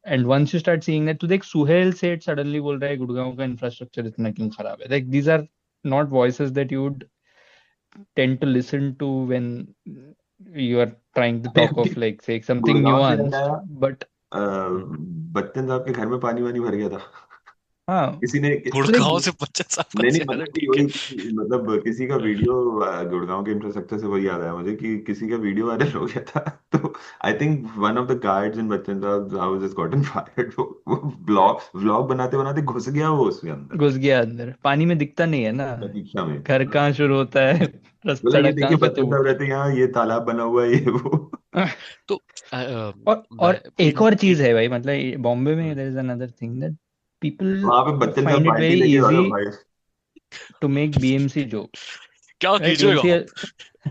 And once you start seeing that, तो देख सुहेल सेठ सडनली बोल रहा है गुड़गांव का इंफ्रास्ट्रक्चर इतना क्यों खराब है, like these are not voices that you would tend to listen to when you are trying to talk of like say something Gurgaon से याद nuanced आया, but अ, बच्चन साहब के घर में पानी वानी भर गया था। हाँ किसी ने गुड़गांव से 50 साल का नहीं नहीं, चलो मतलब कि ठीक है। वही मतलब किसी का वीडियो, गुड़गांव के इंफ्रास्ट्रक्चर से वही याद आया मुझे कि किसी का वीडियो वायरल हो गया था। तो I think one of the guards in Bachchan sahab house has gotten fired. वो ब्लॉग व्लॉग बनाते बनाते घुस गया वो उसके अंदर, घुस गया अंदर, पानी में दिखता नहीं है ना, प्रतीक्षा में। घर कहाँ शुरू होता है बोला ये सड़क देखिए कहाँ खत्म बच्चन साहब होती रहते हैं यहाँ, ये तालाब बना हुआ है, ये वो। है। तो और मैं एक इन और इन चीज है भाई, मतलब बॉम्बे में hmm, there is another thing that people वहां पे बच्चन साहब फाइंड इट बाल्टी वेरी लेके इजी भागा भाई। टू मेक बीएमसी जोक्स, क्या right? कीजिएगा आप?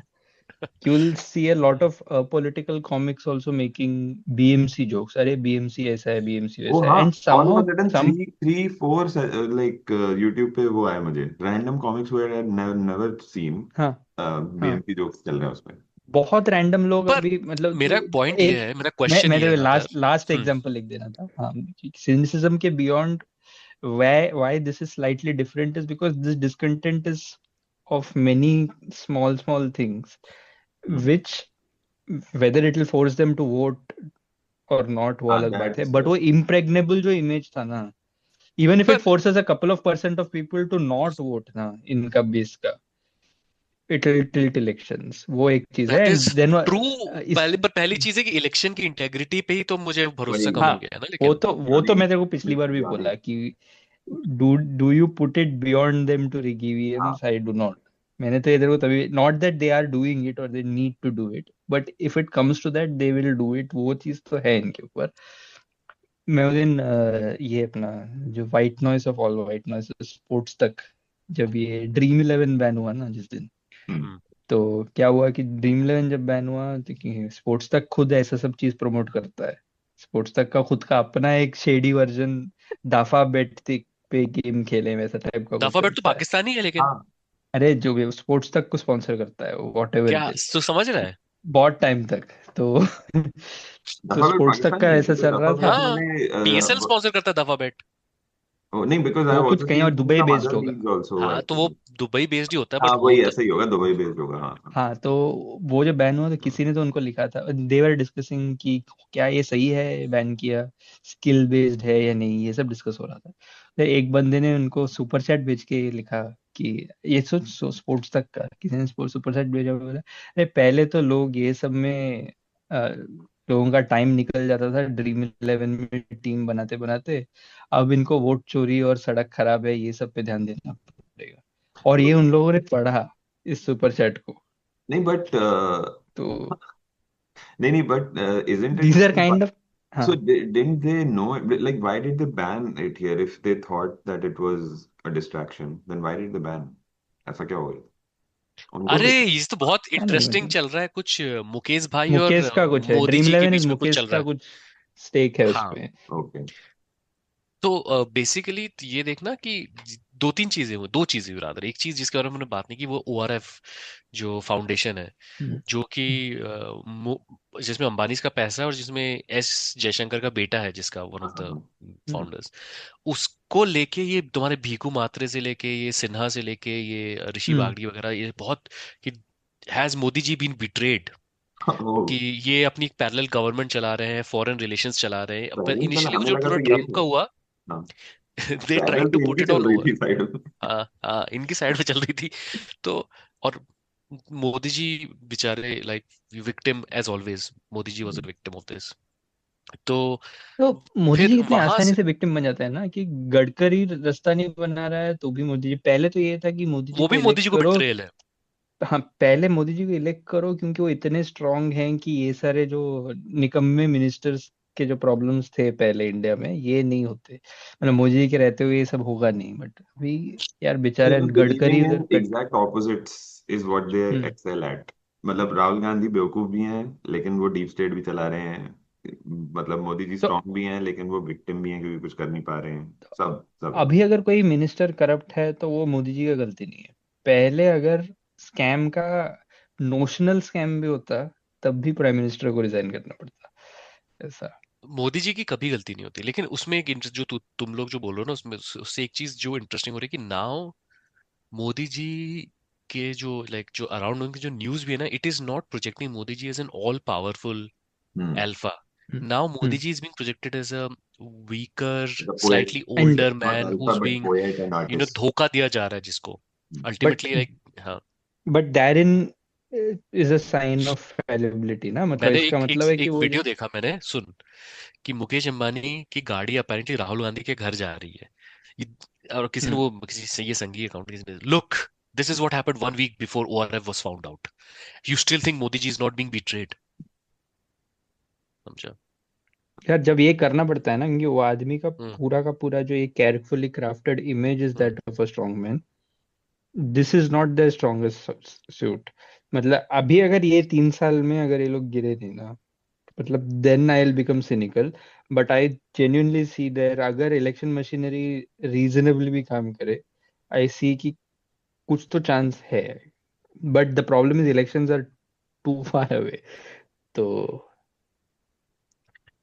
You will see a lot of political comics also making BMC jokes. अरे BMC ऐसा है, BMC वो वैसा है, हाँ, and all of somehow a sudden some, three three four like YouTube पे वो आया मुझे, random comics where I never seen हाँ हाँ, बीएमसी जोक्स चल रहे हैं उसमें। बहुत रैंडम लोग पर अभी, मतलब मेरा पॉइंट ये एक, है, मेरा मैं क्वेश्चन मैं ये है तो रादर। लास्ट लास्ट हम्म। एग्जांपल लिख देना था हाँ, सिनिसिज्म के beyond why this is slightly different is because this discontent is of many small things which whether it will force them to vote or not वो हाँ, अलग बात है, दैट्स बट वो impregnable जो इमेज था ना, even if it पर forces a couple of percent of people to not vote ना इनका बेस का, it will tilt elections, वो एक चीज है। That is and then true. इस, पहली चीज है कि इलेक्शन की इंटेग्रिटी पे ही तो मुझे भरोसा वही कम हाँ हो गया है ना, वो लेकिन तो वो तो मैं तेरे को पिछली बार भी बोला कि do you put it beyond them to rig EVMs? I do not. मैंने तो ये तेरे को तभी, not that they are doing it और they need to do it, but if it comes to that they will do it, वो चीज तो है इनके ऊपर। मैं उस दिन ये अपना जो white noise of all white noise sports तक, जब ये ड्रीम 11 बैन हुआ ना जिस दिन, हम्म। तो क्या हुआ कि ड्रीम 11 जब बैन हुआ तो स्पोर्ट्स तक खुद ऐसा सब चीज प्रमोट करता है। स्पोर्ट्स तक का खुद का अपना एक शेडी वर्जन दाफा बेट पे गेम खेले वैसा टाइप का कुछ दफाबेट तो चलता है। पाकिस्तानी है लेकिन। हाँ। अरे जो भी स्पोर्ट्स तक को स्पॉन्सर करता है वॉट एवर क्या इट इज, तू समझ रहा है? बहुत टाइम तक तो तो दफा में स्पोर्ट्स तक पाकिस्तानी का है ऐसा तो चल दफा रहा में था। हाँ, मैंने पीएसएल स्पॉन्सर करता है दफाबेट। Oh, नहीं, because I वो have कुछ also कहीं seen और दुबई some बेस्ड other होगा। leagues also, I हाँ तो वो think. दुबई बेस्ड ही होता है हाँ, बट वही होता ऐसा ही होगा, दुबई बेस्ड होगा, हाँ हाँ. हाँ तो वो जो बैन हुआ तो किसी ने तो उनको लिखा था, देवर डिस्कसिंग कि क्या ये सही है बैन किया, स्किल बेस्ड है या नहीं, ये सब डिस्कस हो रहा था। तो एक बंदे ने उनको सुपर चैट भेज के लिखा कि ये सोच स्पोर्ट्स तक का किसी ने स्पोर्ट्स सुपर चैट भेजा, बोला अरे पहले तो लोग ये सब में लोगों का टाइम निकल जाता था ड्रीम इलेवन में टीम बनाते बनाते, अब इनको वोट चोरी और सड़क खराब है ये सब पे ध्यान देना पड़ेगा। और ये उन लोगों ने पढ़ा इस सुपर चैट को। नहीं, बट तो नहीं नहीं, but isn't it these are also kind of, हाँ so didn't they know like why did they ban it here if they thought that it was a distraction, then why did they ban? ऐसा क्या हो गया उनको अरे भी? ये तो बहुत क्या नहीं इंटरेस्टिंग मतलब, चल रहा है कुछ मुकेश भाई और मुकेश का कुछ है, मोदी ड्रीम जी के इलेवन इज बीच में कुछ मुकेश चल रहा का है। कुछ स्टेक है हाँ उसमें। ओके. तो बेसिकली ये देखना कि दो तीन चीजें हुई, दो चीजें हुई रादर। एक चीज जिसके बारे में हमने बात नहीं की वो ओआरएफ जो फाउंडेशन है, हम्म, जो कि जिसमें अंबानी का पैसा है और जिसमें एस जयशंकर का बेटा है जिसका वन हाँ ऑफ हाँ द हाँ. हम्म, फाउंडर्स, उसको लेके ये तुम्हारे भीखू मात्रे से लेके ये सिन्हा से लेके ये ऋषि हम्म, बागड़ी वगैरह ये बहुत कि has Modi ji been betrayed, कि ओ, ये अपनी एक पैरेलल गवर्नमेंट चला रहे हैं, फॉरेन रिलेशंस चला रहे हैं। पर पहले तो इनिशियली वो हमें जो लगा पूरा तो यही ट्रम्प का था. हुआ हाँ, दे पैरेलल ट्राइंग टू तो पुट इनकी इट चल ऑल रही ओवर। थी साइड में. हाँ हाँ इनकी साइड पे चल रही थी। तो और मोदी जी बेचारे like victim as always, Modi ji was a victim of this. तो तो मोदी जी फिर कितने वहां आसानी से से विक्टिम बन जाता है ना, कि गडकरी रास्ता नहीं बना रहा है तो भी मोदी जी, पहले तो ये था कि मोदी जी वो को भी मोदी इलेक्ट जी को करो। बिट्रेयल है। हाँ पहले मोदी जी को इलेक्ट करो क्योंकि वो इतने स्ट्रांग हैं कि ये सारे जो निकम्मे मिनिस्टर्स के जो प्रॉब्लम्स थे पहले इंडिया में ये नहीं होते, मतलब मोदी जी के रहते हुए ये सब होगा नहीं, बट अभी यार बेचारे बिलीविंग गडकरी इन उधर exact opposites is what they hmm excel at. मतलब राहुल गांधी बेवकूफ भी हैं लेकिन वो डीप स्टेट भी चला रहे हैं. मतलब मोदी जी तो स्ट्रांग भी हैं लेकिन वो विक्टिम भी हैं क्योंकि कुछ कर नहीं पा रहे हैं. सब सब है. अभी अगर कोई मिनिस्टर करप्ट है तो वो मोदी जी का गलती नहीं है। पहले अगर स्कैम का नोशनल स्कैम भी होता तब भी प्राइम मिनिस्टर को रिजाइन करना पड़ता, ऐसा। मोदी जी की कभी गलती नहीं होती, लेकिन उसमें एक जो तुम लोग जो बोल रहे हो ना उसमें उससे एक चीज जो इंटरेस्टिंग हो रही है कि नाउ मोदी जी के जो लाइक जो अराउंड उनकी जो न्यूज भी है ना, it is not projecting Modi ji as an all powerful hmm. alpha. Hmm Now Modi hmm ji is being projected as a weaker, the poet. slightly and older not man alpha who's but being, poet and artist. धोखा दिया जा रहा है जिसको but ultimately like हाँ। But दैरिन is a sign of fallibility ना, मतलब मैंने इसका एक मतलब है कि एक वो वीडियो देखा मैंने, सुन, कि मुकेश अंबानी की गाड़ी अपेरेंटली राहुल गांधी के घर जा रही है। और किसी ने हम्म वो किसी से ये संघीय अकाउंट किसी ने look, this is what happened 1 week before ORF was found out. You still think Modi ji is not being betrayed? समझा? यार जब ये करना पड़ता है ना, क्योंकि वो आदमी हम्म का पूरा जो ये carefully crafted image is hmm that of a strong man, this is not the strongest suit. मतलब अभी अगर ये 3 साल में अगर ये लोग गिरे नहीं ना, मतलब then I will become cynical, but I genuinely see there अगर इलेक्शन मशीनरी रीजनेबली भी काम करे, आई सी कि कुछ तो चांस है। But the problem is elections are too far away. तो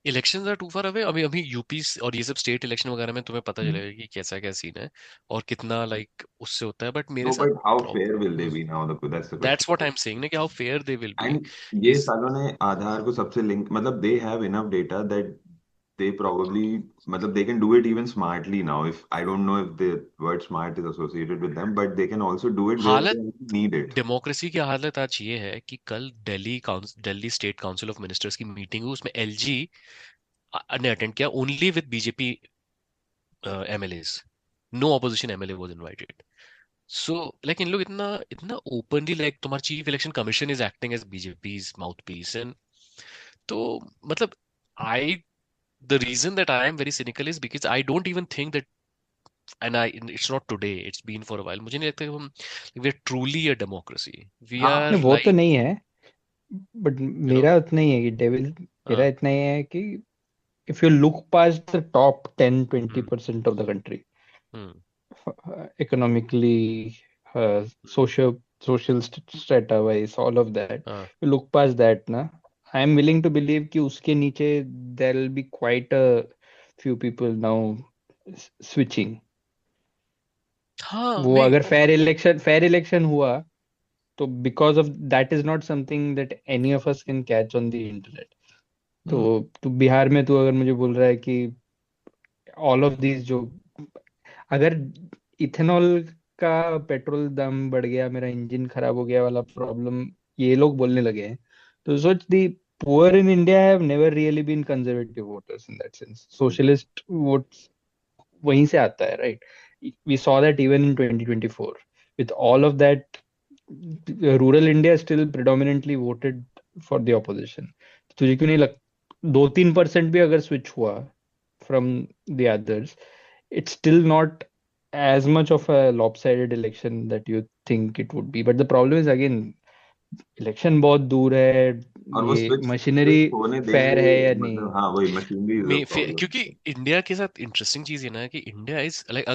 elections are too far away. अभी अभी यूपी और ये सब स्टेट इलेक्शन वगैरह में तुम्हें पता चलेगा कि कैसा क्या सीन है और कितना लाइक उससे होता है, बट मेरे नो, साथ but how fair will they B now, that's the that's what I question. Am saying ना, कि how fair they will be and ये इज सालों ने आधार को सबसे लिंक, मतलब they have enough data that they probably, मतलब they can do it even smartly now. If I don't know if the word smart is associated with them, but they can also do it where हालत they need it. Democracy की हालत आज ये है कि कल Delhi state council of ministers की meeting हुई, उसमें एलजी ने अटेंड किया only with BJP MLAs, no opposition MLA was invited. So like इन लोग इतना इतना ओपनली लाइक तुम्हारा chief election commission is acting as BJP's mouthpiece and तो मतलब आई the reason that I am very cynical is because I don't even think that, and it's not today, it's been for a while, मुझे नहीं लगता कि हम we are truly a democracy. We हाँ. are नहीं, वो तो like, नहीं है, बट you know, मेरा उतना ही है कि डेविल, मेरा हाँ इतना ही है कि if you look past the top 10 hmm 20% of the country, hmm economically, social strata wise, all of that, हाँ you look past that ना, I am willing to believe कि उसके नीचे there will be quite a few people now switching. हाँ वो नहीं अगर fair election हुआ तो because of that is not something that any of us can catch on the internet. Hmm, तो बिहार में तू अगर मुझे बोल रहा है कि ऑल ऑफ दीज जो, अगर इथेनॉल का पेट्रोल दाम बढ़ गया, मेरा इंजन खराब हो गया वाला प्रॉब्लम ये लोग बोलने लगे हैं, तो सोच the poor in India have never really been conservative voters in that sense. Socialist votes वहीं से आता है, right? We saw that even in 2024 with all of that, rural India still predominantly voted for the opposition. तुझे क्यों नहीं लग 2-3% भी अगर स्विच हुआ from the others, it's still not as much of a lopsided election that you think it would be. But the problem is again, election बहुत दूर है, और वो ये स्विच मशीनरी स्विच होने फेयर देंगे, है या नहीं। मतलब हाँ वही मशीनरी इज अ प्रॉब्लम। क्योंकि इंडिया के साथ इंटरेस्टिंग चीज ये ना है कि इंडिया इज लाइक,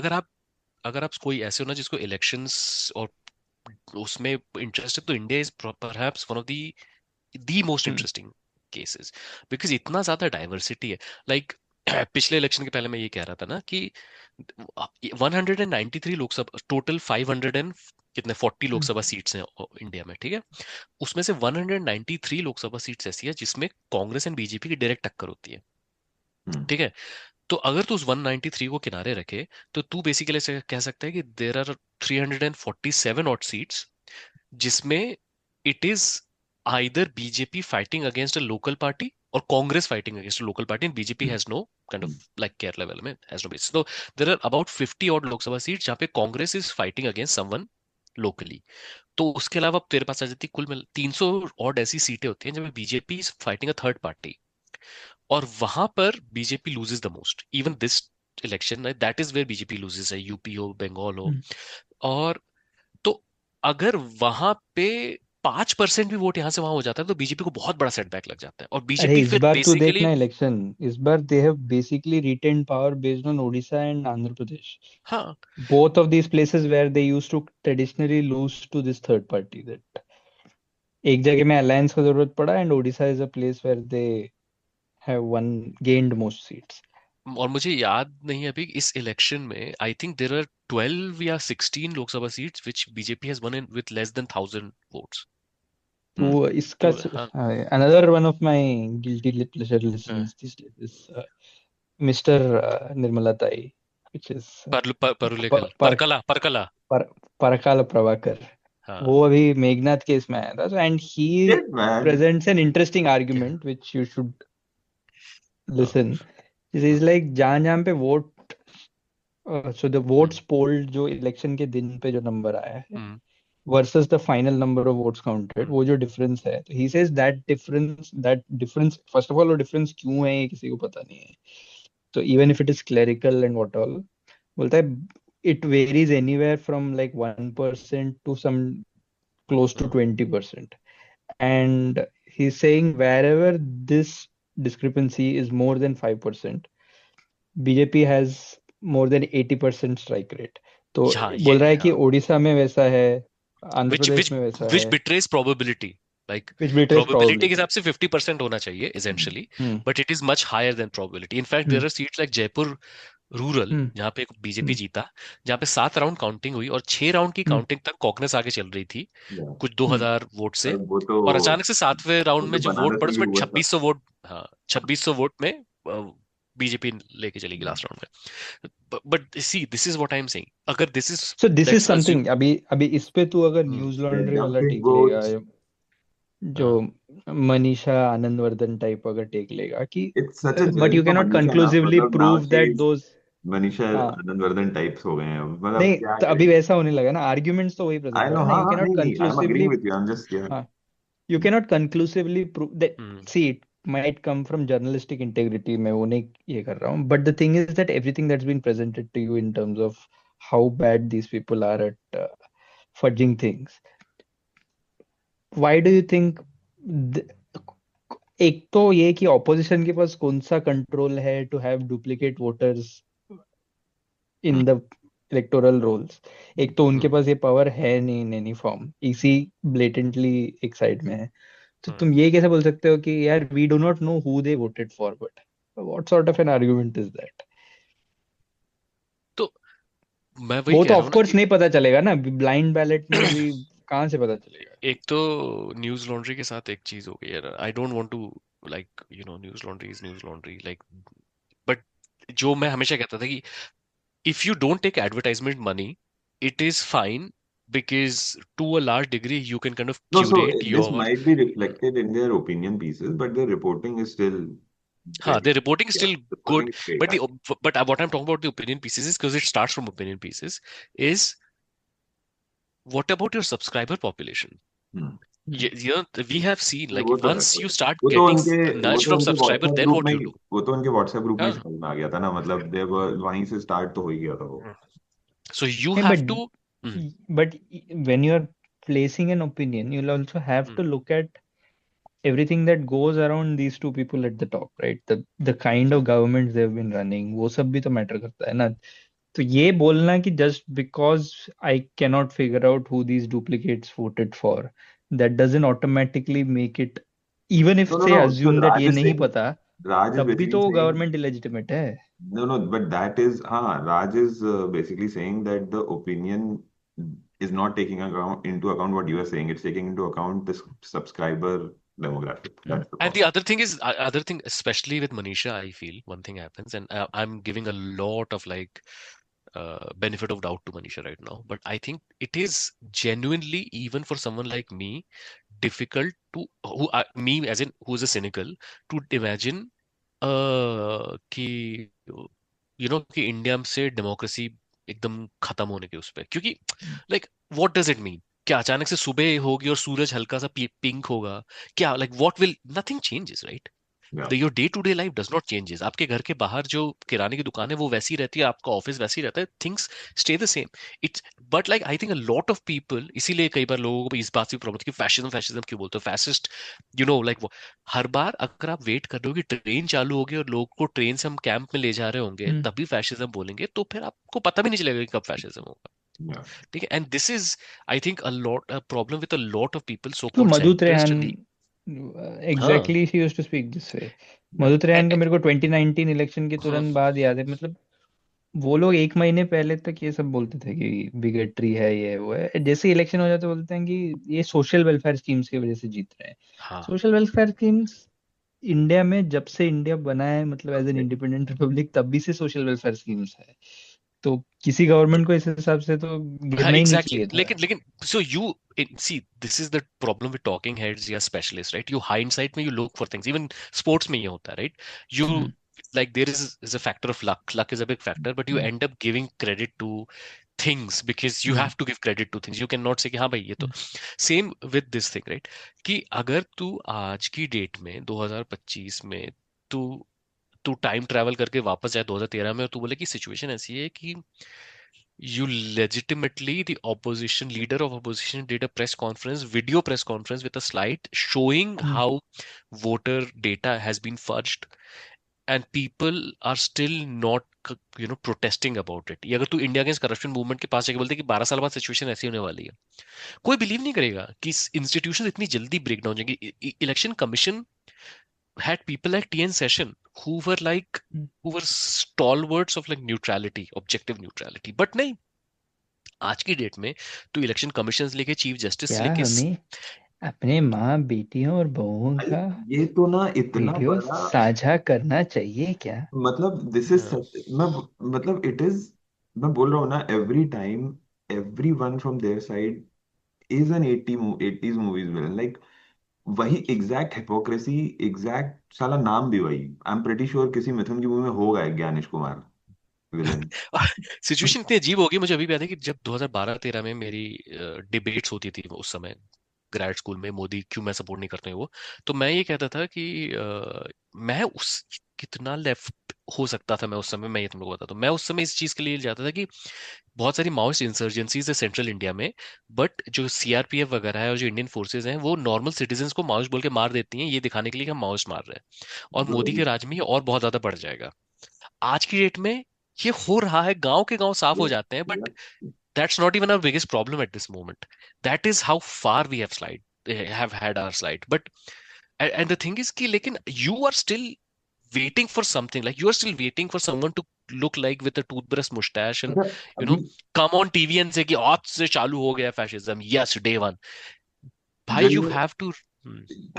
अगर आप कोई ऐसे हो ना जिसको इलेक्शंस और उसमें इंटरेस्ट है, तो India is perhaps one of the most hmm interesting cases, because इतना ज्यादा डाइवर्सिटी है। लाइक पिछले इलेक्शन के पहले मैं ये कह रहा था ना कि 193 लोकसभा टोटल, 500 एंड कितने 40 लोकसभा सीट्स हैं इंडिया में, ठीक है? उसमें से 193 लोकसभा सीट्स ऐसी है जिसमें कांग्रेस एंड बीजेपी की डायरेक्ट टक्कर होती है, हम्म ठीक है? तो अगर तू उस 193 को किनारे रखे, तो तू बेसिकली ऐसे कह सकता है कि देर आर 347 ऑट सीट्स जिसमें it is either BJP fighting against a local party और Congress fighting against a local party, and BJP has no kind of like care level में हैज नो बेस। तो there are about 50 odd Lok Sabha seat जहां पे Congress is fighting against someone locally. तो उसके अलावा अब तेरे पास आ जाती कुल मिल 300 ऑड ऐसी सीटें होती हैं जब BJP is fighting a third party, और वहां पर BJP loses the most even this election, that is where BJP loses है, यूपी हो बंगाल हो। हम्म। और तो अगर वहां पे 5% भी वोट यहां से वहां हो जाता है तो बीजेपी को बहुत बड़ा सेटबैक लग जाता है, और अरे बीजेपी इस फिर बार तू बेसिकली। देखना इलेक्शन, इस बार they have basically retain power based on Odisha and Andhra Pradesh, हाँ both of these places where they used to traditionally lose to this third party, that एक जगह में अलायंस का जरूरत पड़ा, and Odisha is a place where they have won gained most seats. और मुझे याद नहीं है अभी इस इलेक्शन में, आई थिंक देर आर 12 या 16 Lok Sabha seats which BJP has won with less than 1000 votes. तो इसका तो हाँ another one of my guilty pleasure हाँ, listenings this this mister Nirmala tai, which is परुलेखल पर, परकला परकला। पर, परकाल प्रभाकर। हाँ वो अभी मेघनाथ केस में आया था, and he shit man. presents an interesting argument which you should हाँ, listen. This is like जहां जहां पे vote, so the hmm, votes polled जो इलेक्शन के दिन पे जो नंबर आया है hmm, versus the final number of votes counted, hmm, वो जो डिफरेंस है, तो he says that difference first of all, वो डिफरेंस क्यों है ये किसी को पता नहीं है। तो even if it is clerical and what all, बोलता है it varies anywhere from like 1% to some close to हाँ, 20%, and he's saying wherever this discrepancy is more than 5%, BJP has more than 80% strike rate. तो हाँ बोल रहा ये है कि हाँ, उड़ीसा में वैसा है, आंध्र विच प्रदेश विच में वैसा विच है, बिट्रेस प्रोबेबिलिटी, लाइक विच बिटरेस प्रोबेबिलिटी के प्रोबेबिलिटी। हिसाब से 50% होना चाहिए essentially, hmm but it is much higher than probability. In fact there hmm are seats like Jaipur rural hmm जहाँ पे बीजेपी हम्म जीता, जहाँ पे 7 राउंड काउंटिंग हुई और 6 राउंड की हम्म काउंटिंग तक कांग्रेस आगे चल रही थी कुछ हम्म। 2000 वोट से, वो तो और अचानक से 7वें राउंड में जब वोट बनारस पड़े में भी उसमें हुआ था। 2600 वोट, हाँ 2600 वोट में बीजेपी लेके चली गई लास्ट राउंड में। But see this is what I am saying, अगर this is, so this is let's something, assume. अभी अभी इस पे तू अगर न्यूज They're लॉन्ड्री वाला dumping टेक लेगा, votes. जो मनीषा आनंदवर्धन टाइप अगर टेक लेगा कि, It's such a but journey you for can not Manisha now. Conclusively मतलब now prove she that is those. Manisha हाँ, आनंदवर्धन टाइप्स हो गए हैं अब। मतलब नहीं क्या तो अभी करें। वैसा होने लगा ना, आर्ग्यूमेंट्स तो वही आई प्रेजेंट हो नो, रहा है ना, हाँ यू हाँ, कैन नॉट नहीं नहीं, I am conclusively. Agreeing with you, I am just यार। हाँ, you cannot conclusively prove that, see it might come from journalistic integrity, मैं वो नहीं ये कर रहा हूँ, but the thing is that everything that's been presented to you in terms of how bad these people are at fudging things, why do you think th- एक तो ये कि ऑपोजिशन के पास कौन सा कंट्रोल है to have duplicate voters in the electoral rolls, एक तो उनके पास ये पावर है नहीं इन एनी फॉर्म, इसी ब्लेटेंटली एक साइड में है। तो तुम ये कैसे बोल सकते हो कि यार we do not know who they voted for, but what sort of an argument is that? मैं वही वो कह तो रहा ऑफ हूँ ना कोर्स कि नहीं पता चलेगा ना, ब्लाइंड बैलेट में अभी कहाँ से पता चलेगा। एक तो न्यूज लॉन्ड्री के साथ एक चीज हो गई है, I don't want to like Newslaundry is Newslaundry like, but जो मैं हमेशा कहता था कि if you don't take advertisement money, it is fine because to a large degree you can kind of No, so curate this your might be reflected in their opinion pieces, but their reporting is still the very, reporting is yeah, still good, reporting is great. but what I'm talking about the opinion pieces is because it starts from opinion pieces is what about your subscriber population? Hmm. We have seen like वो तो है, once वो you है। start वो तो getting उनके वो nudge तो from उनके subscriber, WhatsApp then group what में you ही do? वो तो उनके व्हाट्सएप ग्रुप में ही हाँ, समझ में आ गया था ना, मतलब देव वहीं से स्टार्ट तो हो ही गया था वो। so you नहीं, have to mm, but when you are placing an opinion, you'll also have mm, to look at everything that goes around these two people at the top, right? The kind of governments they've been running, वो सब भी तो matter करता है ना। तो ये बोलना कि just because I cannot figure out who these duplicates voted for, that doesn't automatically make it, even if No, no, say no. So assume that Raj ये is नहीं saying, पता, Raj is तब भी basically तो saying, government illegitimate है। no, no, but that is, Raj is basically saying that the opinion is not taking into account what you are saying. It's taking into account the subscriber demographic. That's the and problem. the other thing is, other thing, especially with Manisha, I feel one thing happens, and I'm giving a lot of like benefit of doubt to Manisha right now, but I think it is genuinely, even for someone like me, difficult to me as in who is a cynical to imagine कि कि India से democracy एकदम खत्म होने के उस पे, क्योंकि like what does it mean, क्या अचानक से सुबह होगी और सूरज हल्का सा पिंक होगा, क्या like what will, nothing changes right, Yeah. Your day to day life does not changes, आपके घर के बाहर जो किराने की दुकान है वो वैसी रहती है, आपका ऑफिस वैसी रहता है, things stay the same. It's but like I think a lot of people, इसीलिए कई बार लोगों को इस बात की प्रॉब्लम कि फैशिज्म फैशिज्म क्यों बोलते हो, फैसिस्ट लाइक हर बार अगर आप वेट कर रहे हो कि ट्रेन चालू होगी और लोग को ट्रेन से हम कैंप में ले जा रहे होंगे हम्म। तभी फैशिज्म बोलेंगे, तो फिर आपको पता भी नहीं चलेगा कि कब फैशिज्म होगा। Yeah. ठीक है, and this is I think a problem with a lot of people so तो कॉल्ड मधु सेंट्रिस्ट। त्रेहान, हाँ, exactly he used to speak this way. Yeah. Madhu ए- त्रेहान का ए- मेरे को 2019 इलेक्शन के हम्म, तुरंत बाद याद है, मतलब वो लोग एक महीने पहले तक ये सब बोलते थे कि बिगेट्री है, ये वो है, जैसे इलेक्शन हो जाते बोलते हैं कि ये सोशल वेलफेयर स्कीम्स की वजह से जीत रहे हैं। हाँ, सोशल वेलफेयर स्कीम्स इंडिया में जब से इंडिया बना है, मतलब as an Okay. Independent republic, तब भी से सोशल वेलफेयर स्कीम्स है। तो किसी गवर्नमेंट को इस हिसाब से तो हाँ, गिरना ही नहीं एग्जैक्टली, चाहिए था। लेकिन लेकिन so you see this is the problem with talking heads या स्पेशलिस्ट राइट, यू हाइंडसाइट में you look for things, even sports में ये होता है right, you hmm. like there is a factor of luck is a big factor, but you hmm. end up giving credit to things because you hmm. have to give credit to things, you cannot say कि हाँ भाई ये तो same with this thing right, कि अगर तू आज की डेट में 2025 में तू तू टाइम ट्रैवल करके वापस जाए 2013 में और तू बोले कि सिचुएशन ऐसी है कि you legitimately, the opposition leader of opposition did a press conference, video press conference with a slide showing hmm. how voter data has been fudged and people are still not protesting about it। ये अगर तू India against corruption movement के पास जाके बोलते कि 12 साल बाद situation ऐसी होने वाली है, कोई बिलीव नहीं करेगा कि इंस्टीट्यूशन इतनी जल्दी ब्रेक डाउन हो जाएंगी। Election commission had people like TN Session who were like who were stalwarts of like neutrality, objective neutrality, but नहीं, आज की डेट में तो इलेक्शन कमीशन लेके चीफ जस्टिस से क्या लेके हमें अपने माँ बेटियों और बहुओं भाई, का ये तो ना इतना वीडियो बड़ा, साझा करना चाहिए क्या? मतलब दिस इज हाँ, सच, मैं मतलब इट इज, मैं बोल रहा हूँ ना, every time every one from their side is an 80s movies villain, like वही एग्जैक्ट हिपोक्रेसी, एग्जैक्ट साला नाम भी वही, आई एम प्रेटी श्योर किसी मिथुन की मूवी में होगा एक ज्ञानेश कुमार विलन। सिचुएशन इतनी अजीब होगी, मुझे अभी भी याद है कि जब 2012-13 में मेरी डिबेट्स होती थी उस समय ग्रेड स्कूल में, मोदी क्यों मैं सपोर्ट नहीं करता हूँ वो, तो मैं ये कहता था कि मैं उस कितना लेफ्ट हो सकता था मैं उस समय, मैं ये तुम लोग बताता हूँ, मैं उस समय इस चीज के लिए जाता था कि बहुत सारी माओइस्ट इंसर्जेंसीज है सेंट्रल इंडिया में, बट जो सीआरपीएफ वगैरह है और जो इंडियन फोर्सेज हैं वो नॉर्मल सिटीजन्स को माओइस्ट बोल के मार देती हैं, ये दिखाने के लिए कि हम माओइस्ट मार रहे हैं, और मोदी के राज में ये और बहुत ज्यादा बढ़ जाएगा। आज की डेट में ये हो रहा है, गांव के गांव साफ हो जाते हैं, but that's not even our biggest problem at this moment, that is how far we have had our slide, but and the thing is कि लेकिन you are still waiting for something, like you are still waiting for someone to look like with a toothbrush mustache and अच्छा you अभी know come on TV and say कि आज से चालू हो गया fascism, yes day one. भाई जो you ये, have to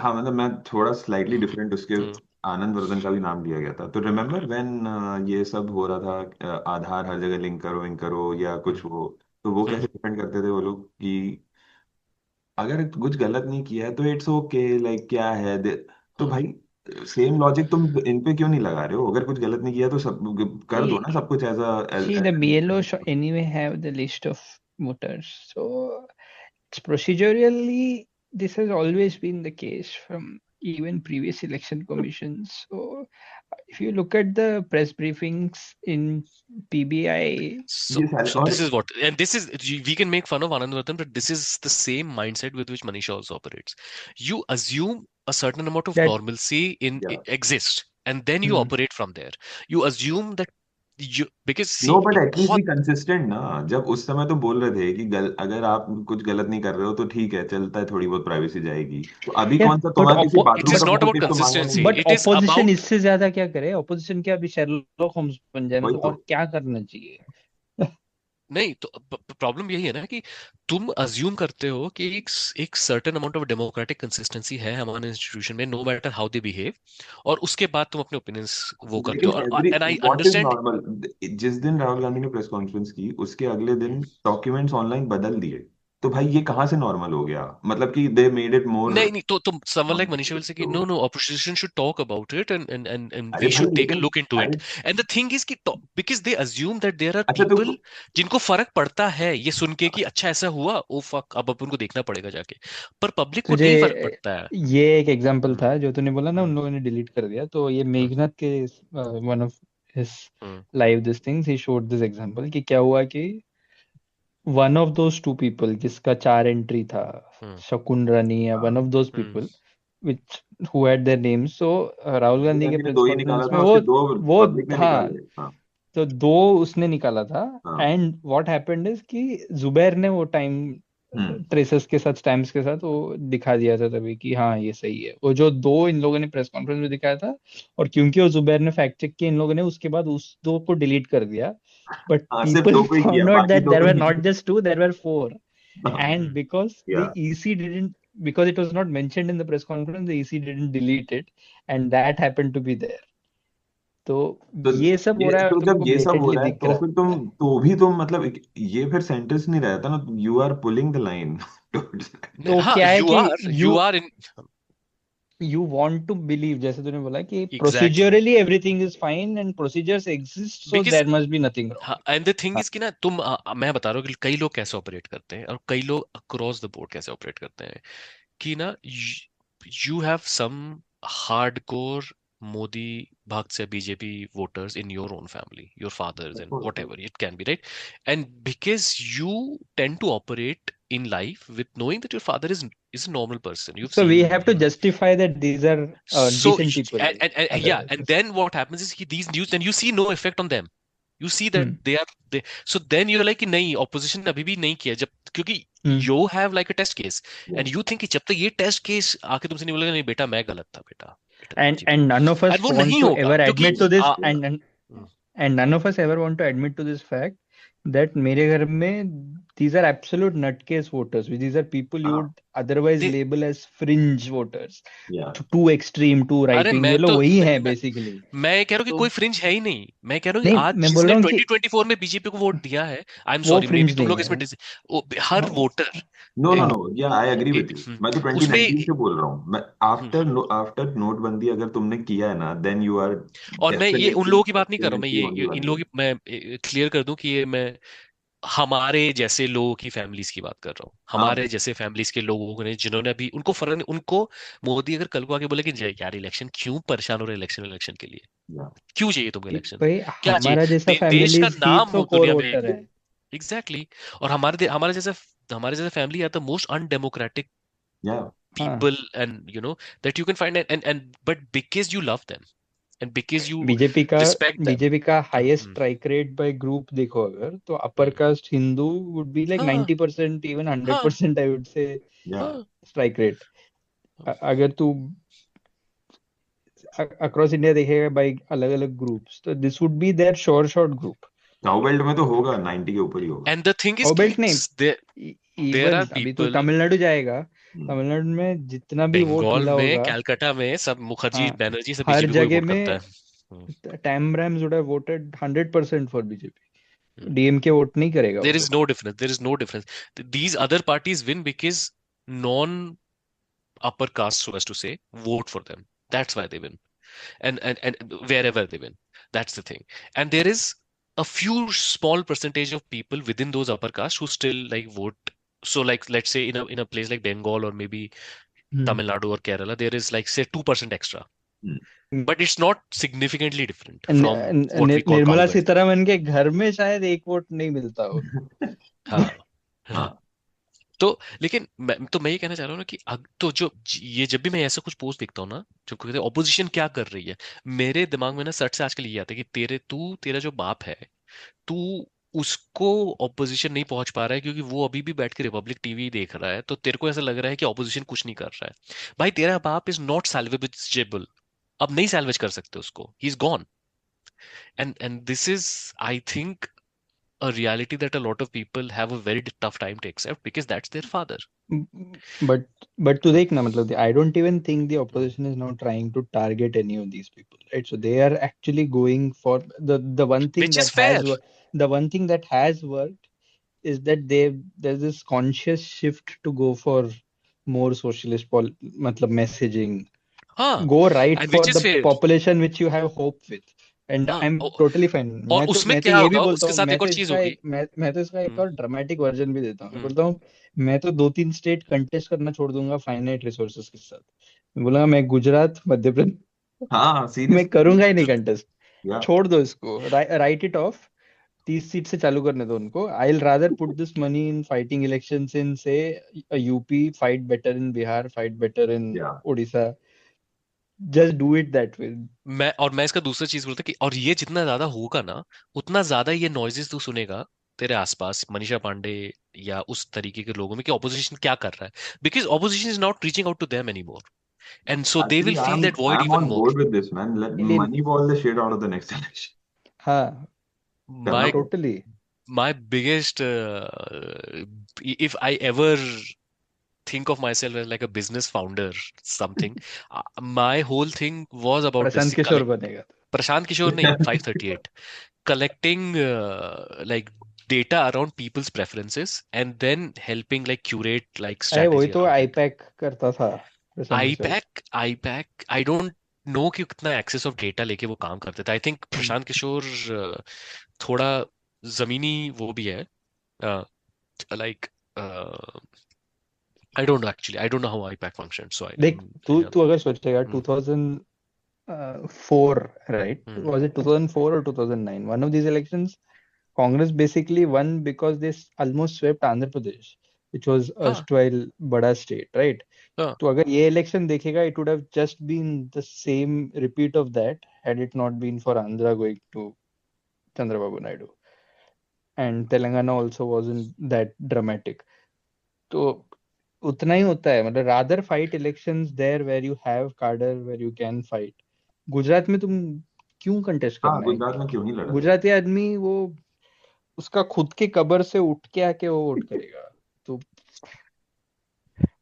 हाँ मतलब मैं थोड़ा स्लाइटली डिफरेंट उसके हम्म आनंद वर्धन का भी नाम लिया गया था, तो रिमेम्बर व्हेन ये सब हो रहा था, आधार हर जगह लिंक करो या हम्म कुछ वो, तो वो कैसे हम्म डिफेंड करते थे वो लोग कि अगर कुछ गलत नहीं किया है तो इट्स ओके, लाइक क्या है तो हम्म भाई सेम लॉजिक तुम इन पे क्यों नहीं लगा रहे हो? अगर कुछ गलत नहीं किया तो सब कर दो ना, See, सब कुछ as see, the BLO anyway have the list of voters. So it's procedurally, this has always been the case from even previous election commissions. So if you look at the press briefings in PBI, So, ये सारे so और this is what, and this is, we can make fun of Anand Ratan, but this is the same mindset with which Manisha also operates. You assume a certain amount of that normalcy in या exists, and then you hmm, operate from there. You assume that you, because no see, but at least बहुत भी consistent ना। जब उस समय तो बोल रहे थे कि अगर आप कुछ गलत नहीं कर रहे हो तो ठीक है, चलता है, थोड़ी बहुत प्राइवेसी जाएगी, तो अभी yeah, कौन सा but तुम्हारा किसी it बाथरूम is का not फोटो about पिक तो मांगा नहीं? consistency. but It is opposition about इससे ज्यादा क्या करे? opposition क्या अभी शेरलॉक होम्स बन जाए, वही मतलब तो। और क्या करना चाहिए? नहीं तो प्रॉब्लम यही है ना कि तुम अज्यूम करते हो कि एक certain amount of democratic consistency है हमारे इंस्टीट्यूशन में, no matter how they behave, और उसके बाद तुम अपने ओपिनियंस वो करते लेकिन हो, और every and I what is understand. Normal, जिस दिन राहुल गांधी ने प्रेस कॉन्फ्रेंस की उसके अगले दिन डॉक्यूमेंट्स ऑनलाइन बदल दिए, तो भाई ये कहाँ से नॉर्मल हो गया? मतलब कि दे मेड इट मोर। नहीं नहीं, तो तुम someone like Manish will say कि no no, opposition should talk about it and अरे we भाई should take a लेकिन look into अरे it, and the thing is कि because they assume that there are अच्छा तो people जिनको फर्क पड़ता है ये सुन के कि अच्छा ऐसा हुआ, ओ फक, अब अपन को देखना पड़ेगा जाके, पर पब्लिक को तुझे नहीं फर्क पड़ता है। ये एक एग्जांपल हम्म था जो तूने बोला ना, उन हम्म लोगों ने डिलीट कर दिया, तो ये हम्म मेघनाथ के one of his hmm live this things he showed this example कि क्या हुआ कि one of those two people जिसका 4 एंट्री था, हम्म शकुन रानी या वन हाँ, of those hmm people which who had their names, so Rahul Rahul Gandhi के गांधी ने प्रेस दो ही निकाला कॉन्फ्रेंस में था, उसके दो वो पब्लिक ने हाँ, निकाले। हाँ तो दो उसने निकाला था। हाँ। एंड व्हाट हैपेंड इज कि जुबैर ने वो टाइम हम्म। ट्रेसेस के साथ, टाइम्स के साथ वो दिखा दिया था तभी कि हाँ ये सही है, वो जो दो इन लोगों ने प्रेस कॉन्फ्रेंस में दिखाया था। और क्योंकि वो जुबैर ने फैक्ट चेक किया इन लोगों ने, उसके बाद उस दो को डिलीट कर दिया। बट हाँ सिर्फ पीपल दो को ही किया, फाउंड आउट बाकी दैट दो देयर को वर नहीं नॉट किया। Just two, there were 4। हाँ, And हम्म because the या EC didn't, because it was not mentioned in the press conference, the EC didn't delete it, and that happened to be there. तो तो ये सब हो ये रहा है, तो जब तुमको ये सब हो blatantly रहा है दिख तो रहा फिर तुम तो भी तुम मतलब ये फिर सेंटेंस नहीं रहता ना, you are pulling the line. है। तो हाँ, क्या है कि you are in you want to believe, जैसे तूने बोला कि exactly procedurally everything is fine and procedures exist, so because there must be nothing wrong. हाँ, एंड द थिंग इज कि ना तुम मैं बता रहा हूँ कि कई लोग कैसे ऑपरेट करते हैं और कई लोग अक्रॉस द बोर्ड कैसे ऑपरेट करते हैं कि ना you have some hardcore Modi Bhakt se BJP voters in your own family, your fathers and whatever it can be, right? And because you tend to operate in life with knowing that your father is a normal person, you've So we seen have to him. justify that these are So decent people. yeah, Otherwise, and then what happens is these news, then you see no effect on them. You see that hmm, they so then you're like कि नहीं, opposition ने अभी भी नहीं किया, जब क्योंकि hmm. you have like a test case and you think कि जब तक ये टेस्ट केस आके तुमसे नहीं बोलेगा नहीं बेटा मैं गलत था, बेटा बेटा And BJP, none of us और वो want नहीं to होगा ever क्योंकि admit to this, hmm, and none of us ever want to admit to this fact that मेरे घर में these are absolute nutcase voters. These are people you would otherwise they label as fringe voters, या too extreme, too right अरे wing, मैं ये लोग तो वही हैं basically. मैं कह रहा हूँ कि तो कोई फ्रिंज है ही नहीं, मैं कह रहा हूँ कि नहीं, आज मैं बोल जिसने रहा हूँ कि 2024 में बीजेपी को वोट दिया है, आई एम वो सॉरी मे बी फ्रिंज तुम नहीं लोग इसमें है। हर वोटर नो नो नो, या आई एग्री विद यू। मैं तो उसमें 2019 से बोल रहा हूँ, मैं आफ्टर नोटबंदी अगर तुमने किया है ना, देन यू आर और मैं ये उन लोगों की बात नहीं कर रहा हूँ, मैं डेफिनेटली होने ये इन वाली लोगों है। की मैं क्लियर कर दूं कि ये मैं हमारे जैसे लोगों की फैमिलीज की बात कर रहा हूँ, हाँ हमारे जैसे फैमिलीज के लोगों ने जिन्होंने अभी उनको फर्क नहीं, उनको मोदी अगर कल को आके बोले कि यार इलेक्शन क्यों परेशान हो रहे, इलेक्शन के लिए या क्यों चाहिए तुमको इलेक्शन, भाई क्या चाहिए, हमारा जैसा देश का फैमिलीज ही नाम तो हो कोर दुनिया में, वोटर है। एग्जैक्टली और हमारे जैसे family are the most undemocratic या हाँ, people and that you can find and but because you love them and because you BJP का respect them. बीजेपी का highest hmm, strike rate by group देखो अगर, तो upper hmm, caste Hindu would be like हाँ 90%, even हाँ 100% I would say या हाँ strike rate. अगर तू अक्रॉस इंडिया देखेगा बाई अलग अलग ग्रुप्स, तो this would be their short group. Cow belt में तो होगा 90 के ऊपर ही होगा। And the thing is और कि बेल्ट नहीं, there इवन are अभी तो people तमिलनाडु जाएगा, हम्म, तमिलनाडु में जितना भी वोट बंगाल मिला में, होगा, कलकत्ता में सब मुखर्जी हाँ, बैनर्जी सब हर बीजेपी को ही जगह वोट करता है। में Tambrams would have voted 100% for BJP, Hmm. DMK vote नहीं करेगा वो There is लोग। no difference. There is no difference. These other parties win because non-upper caste, so as to say, vote for them. That's why they win. And wherever they win. That's the thing. And there is a few small percentage of people within those upper caste who still like vote. So like let's say in a place like Bengal or maybe Tamil Nadu or Kerala, there is like say 2% extra. Hmm. But it's not significantly different from what we call Nirmala cow belt. Sitharaman के घर में शायद एक vote नहीं मिलता हो। हाँ हाँ। हाँ लेकिन मैं ये कहना चाह रहा हूँ ना कि तो जो ये जब भी मैं ऐसा कुछ पोस्ट देखता हूँ ना, जो कहते हैं ऑपोजिशन क्या कर रही है, मेरे दिमाग में ना सट से आजकल ये आता है कि तेरा जो बाप है, तू उसको ऑपोजिशन नहीं पहुंच पा रहा है क्योंकि वो अभी भी बैठ के रिपब्लिक टीवी देख रहा है, तो तेरे को ऐसा लग रहा है कि ऑपोजिशन कुछ नहीं कर रहा है। भाई तेरा बाप इज नॉट सैल्वेजेबल, अब नहीं सैल्वेज कर सकते उसको, ही is gone. And this is I think a reality that a lot of people have a very tough time to accept because that's their father. But to देखना मतलब I don't even think the opposition is now trying to target any of these people, right? So they are actually going for the one thing Which is that has fair. the one thing that has worked is that there's this conscious shift to go for more socialist मतलब messaging, हाँ, go right and for which is the fair. population which you have hope with, and हाँ, I'm totally fine। और उसमें मैं तो क्या ये भी होगा, बोलता उसके हूँ, साथ एक और चीज होगी। मैं तो इसका एक हम्म, और ड्रामेटिक वर्जन भी देता हूँ। मैं हम्म, बोलता हूँ मैं तो 2-3 स्टेट कंटेस्ट करना छोड़ दूंगा फाइनाइट रिसोर्सेज के साथ। मैं बोलूंगा मैं गुजरात, मध्य प्रदेश हाँ मैं सीरियसली करूंगा ही नहीं कंटेस्ट, या छोड़ दो इसको, राइट इट ऑफ। 30 सीट से चालू करने दो उनको। I will rather put this money in fighting elections in से UP, fight better in Bihar, fight better in या Orissa, just do it that way. मैं इसका दूसरा चीज बोलता कि और ये जितना ज्यादा होगा ना, उतना ज्यादा ये नॉइजेस तू सुनेगा तेरे आसपास, मनीषा पांडे या उस तरीके के लोगों में, कि ऑपोजिशन क्या कर रहा है, because opposition is not reaching out to them any more, and so they actually will feel that I void am even on more. Board with this man, let money ball the shit out of the next election. हाँ, करना my पड़ेगा। Totally. my biggest if I ever think of myself as like a business founder something, my whole thing was about this Prashant Kishor बनेगा। Prashant Kishore nahi 538, collecting like data around people's preferences and then helping like curate like अरे वही strategy तो around it. IUPAC करता था Prashant Kishor. IPAC I don't know कि कितना access of data लेके वो काम करते थे। आई थिंक प्रशांत किशोर थोड़ा जमीनी वो भी है, like I don't know how IPAC function, so I देख तू अगर सोचेगा 2004, right, was it 2004 or 2009, one of these elections Congress basically won because they almost swept Andhra Pradesh, which was हाँ erstwhile बड़ा state, right? हाँ तो अगर ये election देखेगा, it would have just been the same repeat of that had it not been for Andhra going to Chandrababu Naidu, and Telangana also wasn't that dramatic. तो उतना ही होता है, मतलब rather fight elections there where you have cadre, where you can fight। Gujarat में तुम क्यों contest हाँ करना है? गुजरात में क्यों नहीं लड़ा? गुजराती आदमी वो उसका खुद के कबर से उठ के आके वो वोट करेगा। तो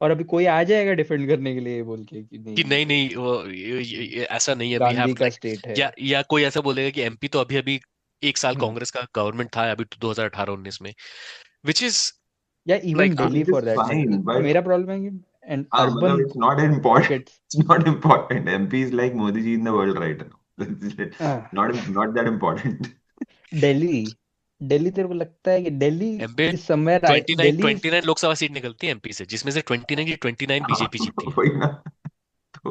और अभी कोई आ जाएगा डिफेंड करने के लिए बोल के कि कि नहीं नहीं वो ऐसा नहीं है, वी गांधी हैव का लाइक, स्टेट है। या कोई ऐसा बोलेगा कि एमपी तो अभी अभी एक साल हम्म। कांग्रेस का गवर्नमेंट था अभी 2018-19 में, विच इज या even like Delhi Which for is that fine, matter. but मेरा प्रॉब्लम है कि एंड हाँ अर्बन मतलब it's not important. Pockets. It's not important. MP is like Modi ji in the world right now. Not that important. Delhi Delhi तेरे को लगता है कि Delhi MP is somewhere, 29 Delhi 29 Lok Sabha seat निकलती है एमपी से, जिसमें से 29 की 29 बीजेपी जीतती है। वही ना। तो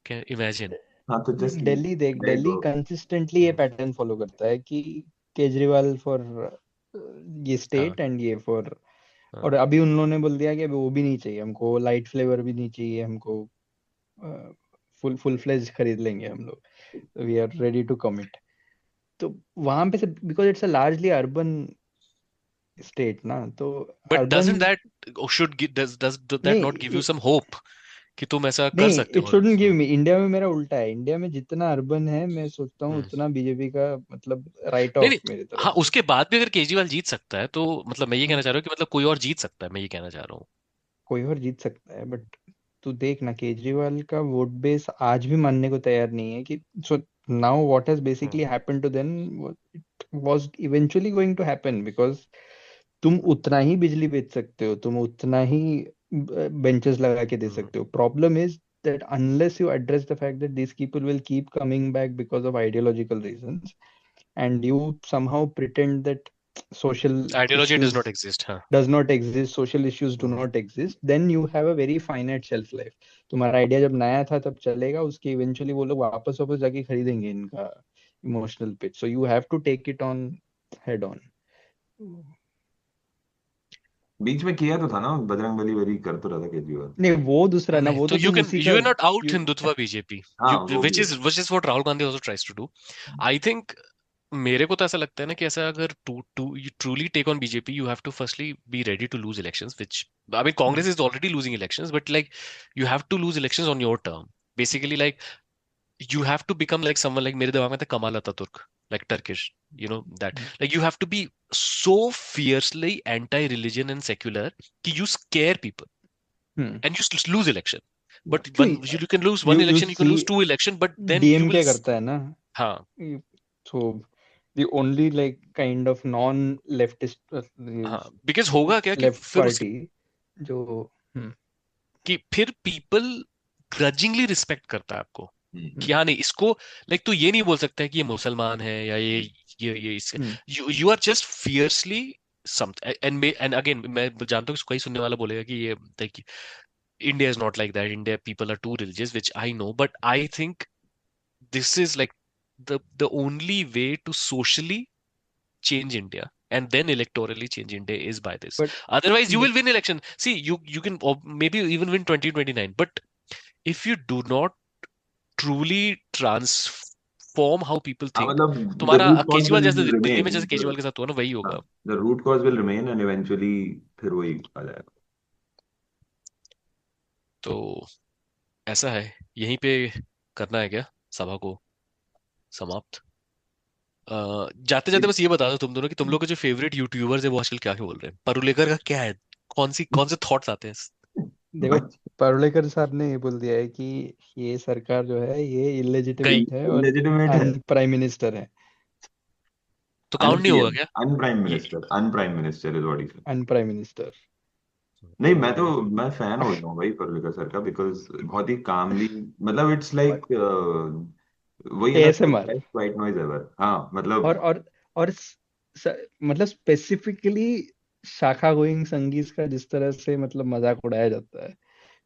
कैन इमेजिन। हाँ तो just दिल्ली देख, let it Delhi go. Consistently ये पैटर्न फॉलो करता है कि केजरीवाल फॉर ये हाँ स्टेट एंड ये फॉर, हाँ और अभी उन लोगों ने बोल दिया कि अभी वो भी नहीं चाहिए हमको, लाइट फ्लेवर भी नहीं चाहिए हमको, फुल फ्लेज खरीद लेंगे हम लोग, we are ready to commit. तो वहां पे से because it's a largely urban state ना, तो but urban doesn't that should does that नहीं not give you some hope कि तुम ऐसा कर नहीं, सकते इट हो। Shouldn't give me. इंडिया में मेरा उल्टा है, इंडिया में जितना अर्बन है मैं सोचता हूँ हम्म। उतना बीजेपी का मतलब राइट नहीं ऑफ नहीं, मेरी हाँ तरफ से। उसके बाद भी अगर केजरीवाल जीत सकता है तो मतलब मैं ये कहना हाँ, चाह रहा हूँ कि मतलब कोई और जीत सकता है, मैं ये कहना चाह रहा हूँ। कोई और जीत सकता है, बट तू देख ना केजरीवाल का वोट बेस आज भी मानने को तैयार नहीं है कि so now what has hmm. Basically happened to them, it was eventually going to happen, because तुम उतना ही बिजली बेच सकते हो, तुम उतना ही बेंचेस लगा के दे हम्म। सकते हो। Problem is that unless you address the fact that these people will keep coming back because of ideological reasons, and you somehow pretend that social ideology does issues not exist, हाँ। does not exist, social issues do hmm. not exist, then you have a very finite shelf life. तुम्हारा idea जब नया था तब चलेगा, उसके eventually वो लोग वापस वापस जाके खरीदेंगे इनका emotional pitch, so you have to take it on head on. बीच में किया तो था ना, बजरंग बली वली कर तो रहा था केजरीवाल। नहीं वो दूसरा ना, नहीं वो तो तो यू तुम कैन उसी का you are not out you Hindutva BJP, हाँ यू वो भी है। Which is what Rahul Gandhi also tries to do. I think मेरे को तो ऐसा लगता है ना कि ऐसा अगर to to you truly take on BJP you have to firstly be ready to lose elections, which I mean Congress is already losing elections, but like you have to lose elections on your term. Basically like you have to become like someone like मेरे दिमाग में था Kemal Ataturk, like Turkish, you know that, like you have to be so fiercely anti-religion and secular कि you scare people and you lose election. But क्यों, one you can lose one you you election, you see can lose two election, but then you DM will क्या करता है ना, हाँ so the only like kind of non leftist हाँ because होगा क्या कि लेफ्ट फिर उस पार्टी जो हम्म, कि फिर people grudgingly respect करता है आपको हम्म। कि हाँ नहीं इसको, लाइक तो ये नहीं बोल सकता है कि ये मुसलमान है या ये इससे, hmm, you are just fiercely some and again मैं जानता हूँ कि कोई सुनने वाला बोलेगा कि ये like India is not like that, India people are too religious which I know, but I think this is like the only way to socially change India and then electorally change India is by this. But Otherwise, you but will win election. See, you can maybe even win 2029, but if you do not truly transform how people हाँ think, मतलब the तुम्हारा root cause Kejriwal जैसे will Delhi में remain, जैसे केजरीवाल के साथ हुआ ना वही होगा। The root cause will remain and eventually फिर वही आ जाएगा। तो ऐसा है, यहीं पे करना है क्या सभा को समाप्त? जाते जाते बस ये बता दो तुम दोनों कि तुम लोग के जो फेवरेट यूट्यूबर्स है वो आजकल क्या क्या बोल रहे हैं, परुलेकर का क्या है, कौन से थॉट्स आते हैं? देखो, पारुलेकर साहब ने ये बोल दिया है कि ये सरकार जो है ये गई इलेजिटिमेट है और इलेजिटिमेट है। अन प्राइम मिनिस्टर है, तो अन काउंट नहीं होगा पीएम, क्या अन प्राइम ये? Minister, un prime minister is what he said. Un prime minister. नहीं तो मैं फैन हो गया हूँ भाई परुलेकर सर का, बिकॉज बहुत ही कामली, मतलब इट्स लाइक वही है ना, ASMR, best white noise ever. हाँ और मतलब और और मतलब स्पेसिफिकली शाखा गोइंग संगीत का जिस तरह से मतलब मजाक उड़ाया जाता है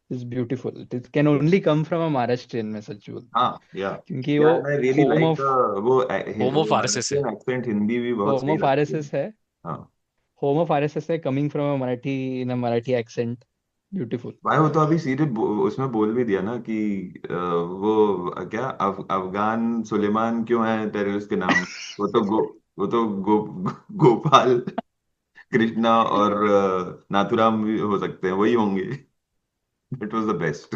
is beautiful, it can only come from a Maharashtrian, मैं सच बोलता हूँ, हाँ या क्योंकि वो यार I really home like of वो होम ऑफ आरएसएस है। महाराष्ट्रियन एक्सेंट, हिंदी भी बहुत होम सही ऑफ लगती है। आरएसएस है, हाँ होम ऑफ आरएसएस है, coming from a Marathi in a Marathi accent, beautiful. भाई वो तो अभी सीधे उसमें बोल भी दिया ना कि वो क्या अफगान सुलेमान क्यों है टेररिस्ट के नाम, वो तो गोपाल कृष्णा और नाथुराम भी हो सकते हैं, वही होंगे। It was the best.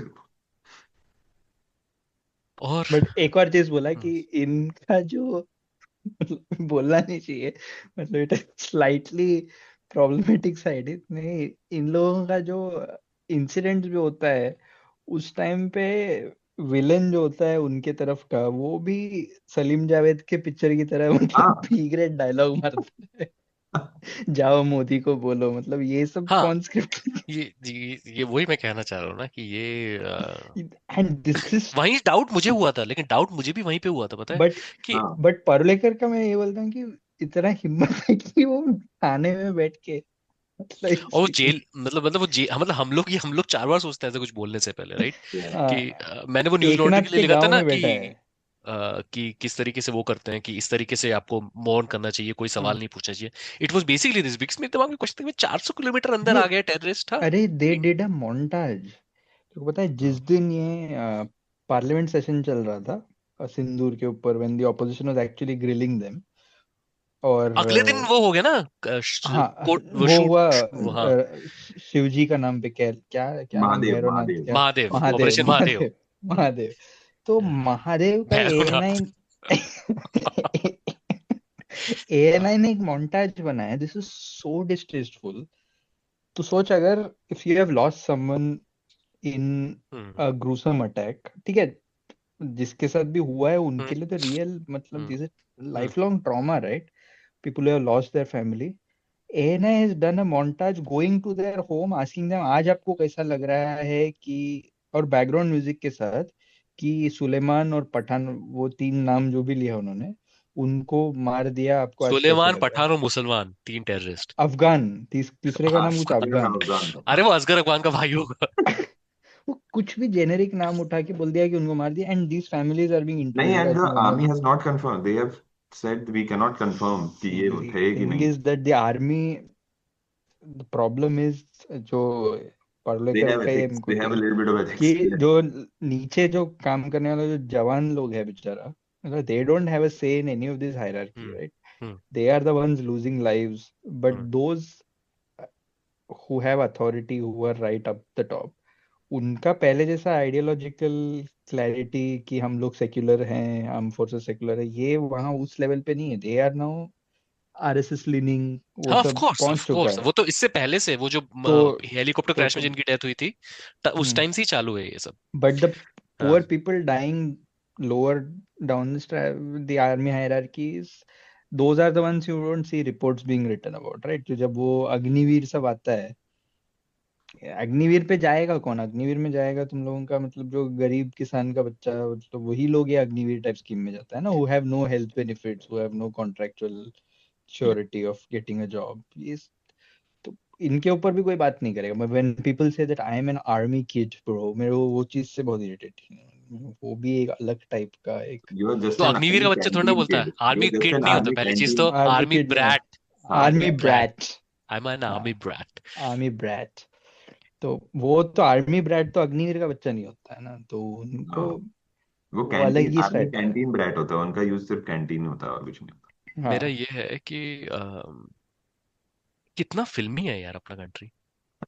और बट एक और चीज बोला हम्म, कि इनका जो मतलब बोलना नहीं चाहिए, मतलब इट स्लाइटली प्रॉब्लमेटिक साइड है, नहीं इन लोगों का जो इंसिडेंट जो होता है उस टाइम पे विलेन जो होता है उनके तरफ का वो भी सलीम जावेद के पिक्चर की तरह मतलब हाँ बी ग्रेड डायलॉग मारता है, जाओ मोदी को बोलो, मतलब ये सब हाँ कौन स्क्रिप्ट। ये वही मैं कहना चाह रहा हूँ ना कि ये एंड दिस इज, वही डाउट मुझे हुआ था, लेकिन डाउट मुझे भी वहीं पे हुआ था पता है बट कि हाँ बट पारुलेकर का मैं ये बोलता हूँ कि इतना हिम्मत है कि वो थाने में बैठ के मतलब और वो इस- जेल मतलब वो जेल मतलब हम लोग 4 बार सोचते हैं ऐसे कुछ बोलने से पहले, राइट? yeah. कि मैंने वो न्यूज लॉन्ड्री एकनाथ के लिए के लिखा था गांव ना में बैठा है। कि किस तरीके से वो करते हैं कि इस तरीके से आपको मौन करना चाहिए, कोई सवाल हाँ, नहीं पूछना चाहिए। इट वाज बेसिकली दिस बिक्स मेरे दिमाग में क्वेश्चन में 400 किलोमीटर अंदर नहीं, आ गया टेररिस्ट था। अरे दे डिड अ मोन्टाज। तो पता है जिस हम्म। दिन ये पार्लियामेंट सेशन चल रहा था सिंदूर के ऊपर, when the opposition was actually grilling them, और अगले दिन वो हो गया ना हाँ कोट वो वो हुआ शूट। हाँ, शिव जी का नाम पे क्या क्या क्या नाम, महादेव भैरवनाथ महादेव। क्या, महादेव, महादेव ऑपरेशन महादेव। महादेव महादेव। तो महादेव का भैरवनाथ। ANI ANI ने एक मोन्टाज बनाया, दिस इज सो डिस्टेस्टफुल। तो सोच, अगर if you have lost someone in hmm. A gruesome attack, ठीक है, जिसके साथ भी हुआ है हम्म। उनके लिए तो रियल मतलब hmm. This is hmm. Life long trauma, right? People have lost their family. ANI has done a montage going to their home asking them आज आपको कैसा लग रहा है कि, और बैकग्राउंड म्यूजिक के साथ, कि सुलेमान और पठान, वो तीन नाम जो भी लिया उन्होंने, उनको मार दिया, आपको आज कैसे सुलेमान, लग रहा है? पठान और मुसलमान, तीन टेररिस्ट। अफगान, तीसरे का हाँ, नाम कुछ तीसरा नाम अफगान। अफगान था। अरे वो असगर अफगान का भाई होगा। वो कुछ भी जेनेरिक नाम उठा के बोल दिया कि उनको मार दिया, and these families are being नहीं, इंटरव्यूड एंड द ऐसे आर्मी मतलब। Has not confirm, they have said we can not confirm कि ये थे कि थिंग नहीं। Is that the army, the problem is, जो दे पार्लेकर हैव का ये एथिक्स, हमको they have a little bit of कि एथिक्स। जो नीचे जो काम करने वाले जो जवान लोग हैं बेचारा, मतलब they don't have a say in any of this hierarchy, hmm. Right? Hmm. They are the ones losing lives, but hmm. Those who have authority, who are right up the top, उनका पहले जैसा ideological clarity कि हम लोग secular हैं, arm forces secular है, ये वहां उस लेवल पे नहीं है। They are now RSS leaning, वो हाँ, सब ऑफ पहुंच चुका कोर्स है। वो तो इससे पहले से, वो जो तो हेलीकॉप्टर तो क्रैश में जिनकी डेथ हुई थी, उस टाइम से ही चालू है ये सब। but the हाँ। poor people dying lower down the army hierarchies, those are the ones you don't see reports being written about, right? तो जब वो अग्निवीर सब आता है, अग्निवीर पे जाएगा कौन? अग्निवीर में जाएगा तुम लोगों का मतलब जो गरीब किसान का बच्चा, तो वही लोग ये अग्निवीर टाइप स्कीम में जाता है ना, who have no health benefits, who have no contractual surety of getting a job, ये तो इनके ऊपर भी कोई बात नहीं करेगा। When people say that I am an army kid bro, मेरे को वो चीज से बहुत इरिटेटिंग है। वो भी एक अलग टाइप का एक यू आर जस्ट तो एन अग्निवीर आर्मी का बच्चा थोड़ा ना कैंटीन बोलता है kid, you army are just kid, an नहीं होता आर्मी पहली चीज तो। कैंटीन। आर्मी आर्मी किड नहीं है, ब्रैट। हाँ, army brat. Brat. I am an हाँ, आर्मी ब्रैट। Army brat. तो वो तो आर्मी ब्रैट तो अग्निवीर का बच्चा नहीं होता है ना, तो उनको वो वो अलग कैंटीन, ही आर्मी स्ट्रेटा है। कैंटीन ब्रैट होता है उनका, यूज सिर्फ कैंटीन होता है और कुछ नहीं होता। मेरा हाँ, ये है कि कितना फिल्मी है यार अपना कंट्री,